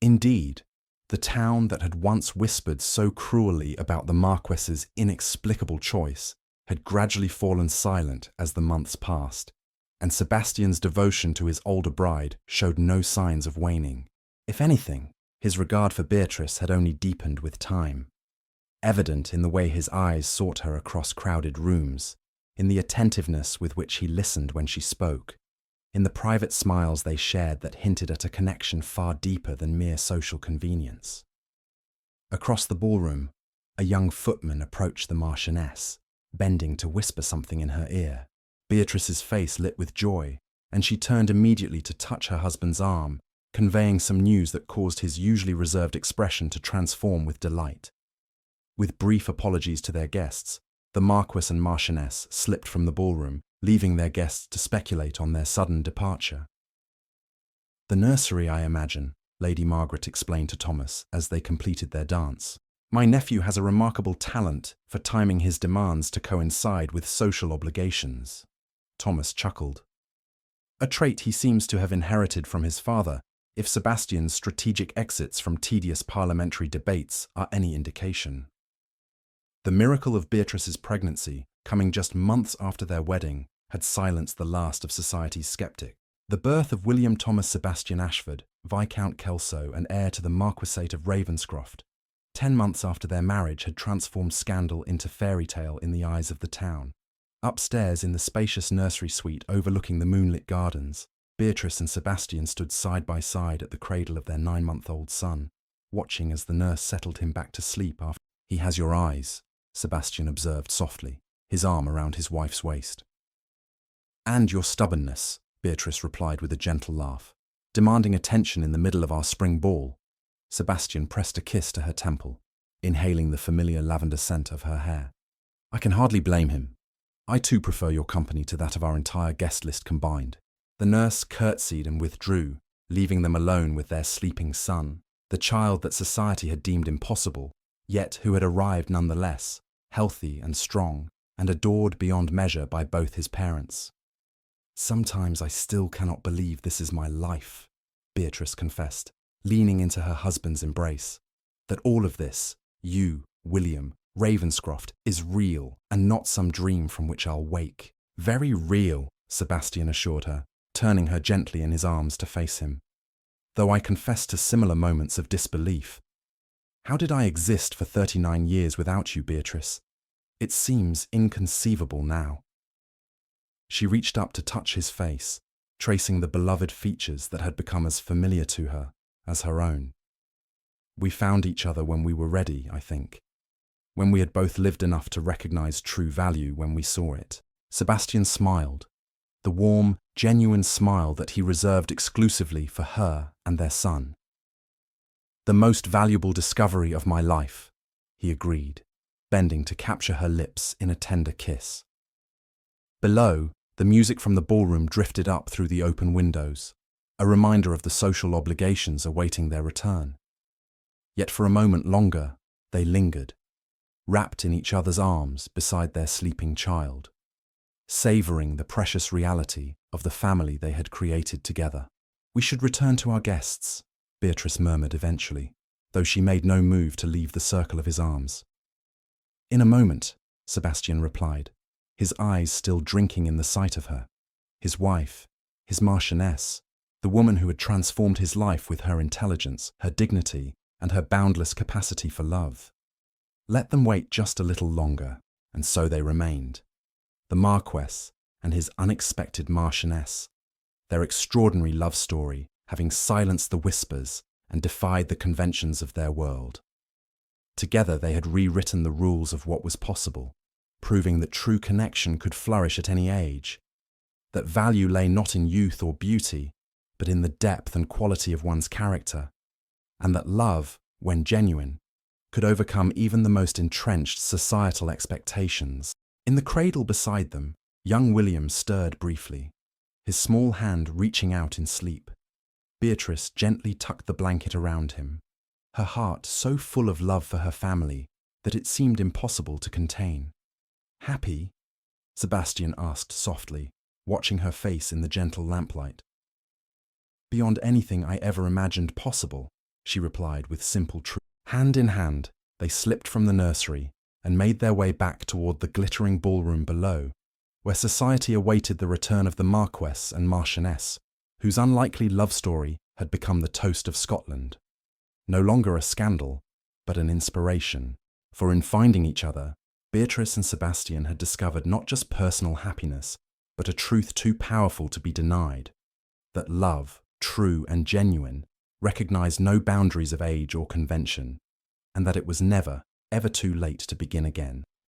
Indeed, the town that had once whispered so cruelly about the Marquess's inexplicable choice had gradually fallen silent as the months passed, and Sebastian's devotion to his older bride showed no signs of waning. If anything, his regard for Beatrice had only deepened with time, evident in the way his eyes sought her across crowded rooms, in the attentiveness with which he listened when she spoke, in the private smiles they shared that hinted at a connection far deeper than mere social convenience. Across the ballroom, a young footman approached the Marchioness, bending to whisper something in her ear. Beatrice's face lit with joy, and she turned immediately to touch her husband's arm, conveying some news that caused his usually reserved expression to transform with delight. With brief apologies to their guests, the Marquess and Marchioness slipped from the ballroom, leaving their guests to speculate on their sudden departure. "The nursery, I imagine," Lady Margaret explained to Thomas as they completed their dance. "My nephew has a remarkable talent for timing his demands to coincide with social obligations." Thomas chuckled. "A trait he seems to have inherited from his father, if Sebastian's strategic exits from tedious parliamentary debates are any indication." The miracle of Beatrice's pregnancy, coming just months after their wedding, had silenced the last of society's skeptics. The birth of William Thomas Sebastian Ashford, Viscount Kelso and heir to the Marquessate of Ravenscroft, 10 months after their marriage, had transformed scandal into fairy tale in the eyes of the town. Upstairs in the spacious nursery suite overlooking the moonlit gardens, Beatrice and Sebastian stood side by side at the cradle of their 9-month-old son, watching as the nurse settled him back to sleep after. "He has your eyes," Sebastian observed softly, his arm around his wife's waist. "And your stubbornness," Beatrice replied with a gentle laugh. "Demanding attention in the middle of our spring ball." Sebastian pressed a kiss to her temple, inhaling the familiar lavender scent of her hair. "I can hardly blame him. I too prefer your company to that of our entire guest list combined." The nurse curtsied and withdrew, leaving them alone with their sleeping son, the child that society had deemed impossible, yet who had arrived nonetheless, healthy and strong, and adored beyond measure by both his parents. "Sometimes I still cannot believe this is my life," Beatrice confessed, leaning into her husband's embrace. "That all of this, you, William, Ravenscroft, is real and not some dream from which I'll wake." "Very real," Sebastian assured her, turning her gently in his arms to face him. "Though I confess to similar moments of disbelief. How did I exist for 39 years without you, Beatrice? It seems inconceivable now." She reached up to touch his face, tracing the beloved features that had become as familiar to her as her own. "We found each other when we were ready, I think. When we had both lived enough to recognize true value when we saw it." Sebastian smiled, the warm, genuine smile that he reserved exclusively for her and their son. "The most valuable discovery of my life," he agreed, bending to capture her lips in a tender kiss. Below, the music from the ballroom drifted up through the open windows, a reminder of the social obligations awaiting their return. Yet for a moment longer, they lingered, wrapped in each other's arms beside their sleeping child, savouring the precious reality of the family they had created together. "We should return to our guests," Beatrice murmured eventually, though she made no move to leave the circle of his arms. "In a moment," Sebastian replied, his eyes still drinking in the sight of her, his wife, his Marchioness, the woman who had transformed his life with her intelligence, her dignity, and her boundless capacity for love. Let them wait just a little longer, and so they remained. The Marquess and his unexpected Marchioness, their extraordinary love story having silenced the whispers and defied the conventions of their world. Together they had rewritten the rules of what was possible, proving that true connection could flourish at any age, that value lay not in youth or beauty, but in the depth and quality of one's character, and that love, when genuine, could overcome even the most entrenched societal expectations. In the cradle beside them, young William stirred briefly, his small hand reaching out in sleep. Beatrice gently tucked the blanket around him, her heart so full of love for her family that it seemed impossible to contain. "Happy?" Sebastian asked softly, watching her face in the gentle lamplight. "Beyond anything I ever imagined possible," she replied with simple truth. Hand in hand, they slipped from the nursery and made their way back toward the glittering ballroom below, where society awaited the return of the Marquess and Marchioness, whose unlikely love story had become the toast of Scotland. No longer a scandal, but an inspiration, for in finding each other, Beatrice and Sebastian had discovered not just personal happiness, but a truth too powerful to be denied, that love, true and genuine, recognized no boundaries of age or convention, and that it was never, ever too late to begin again.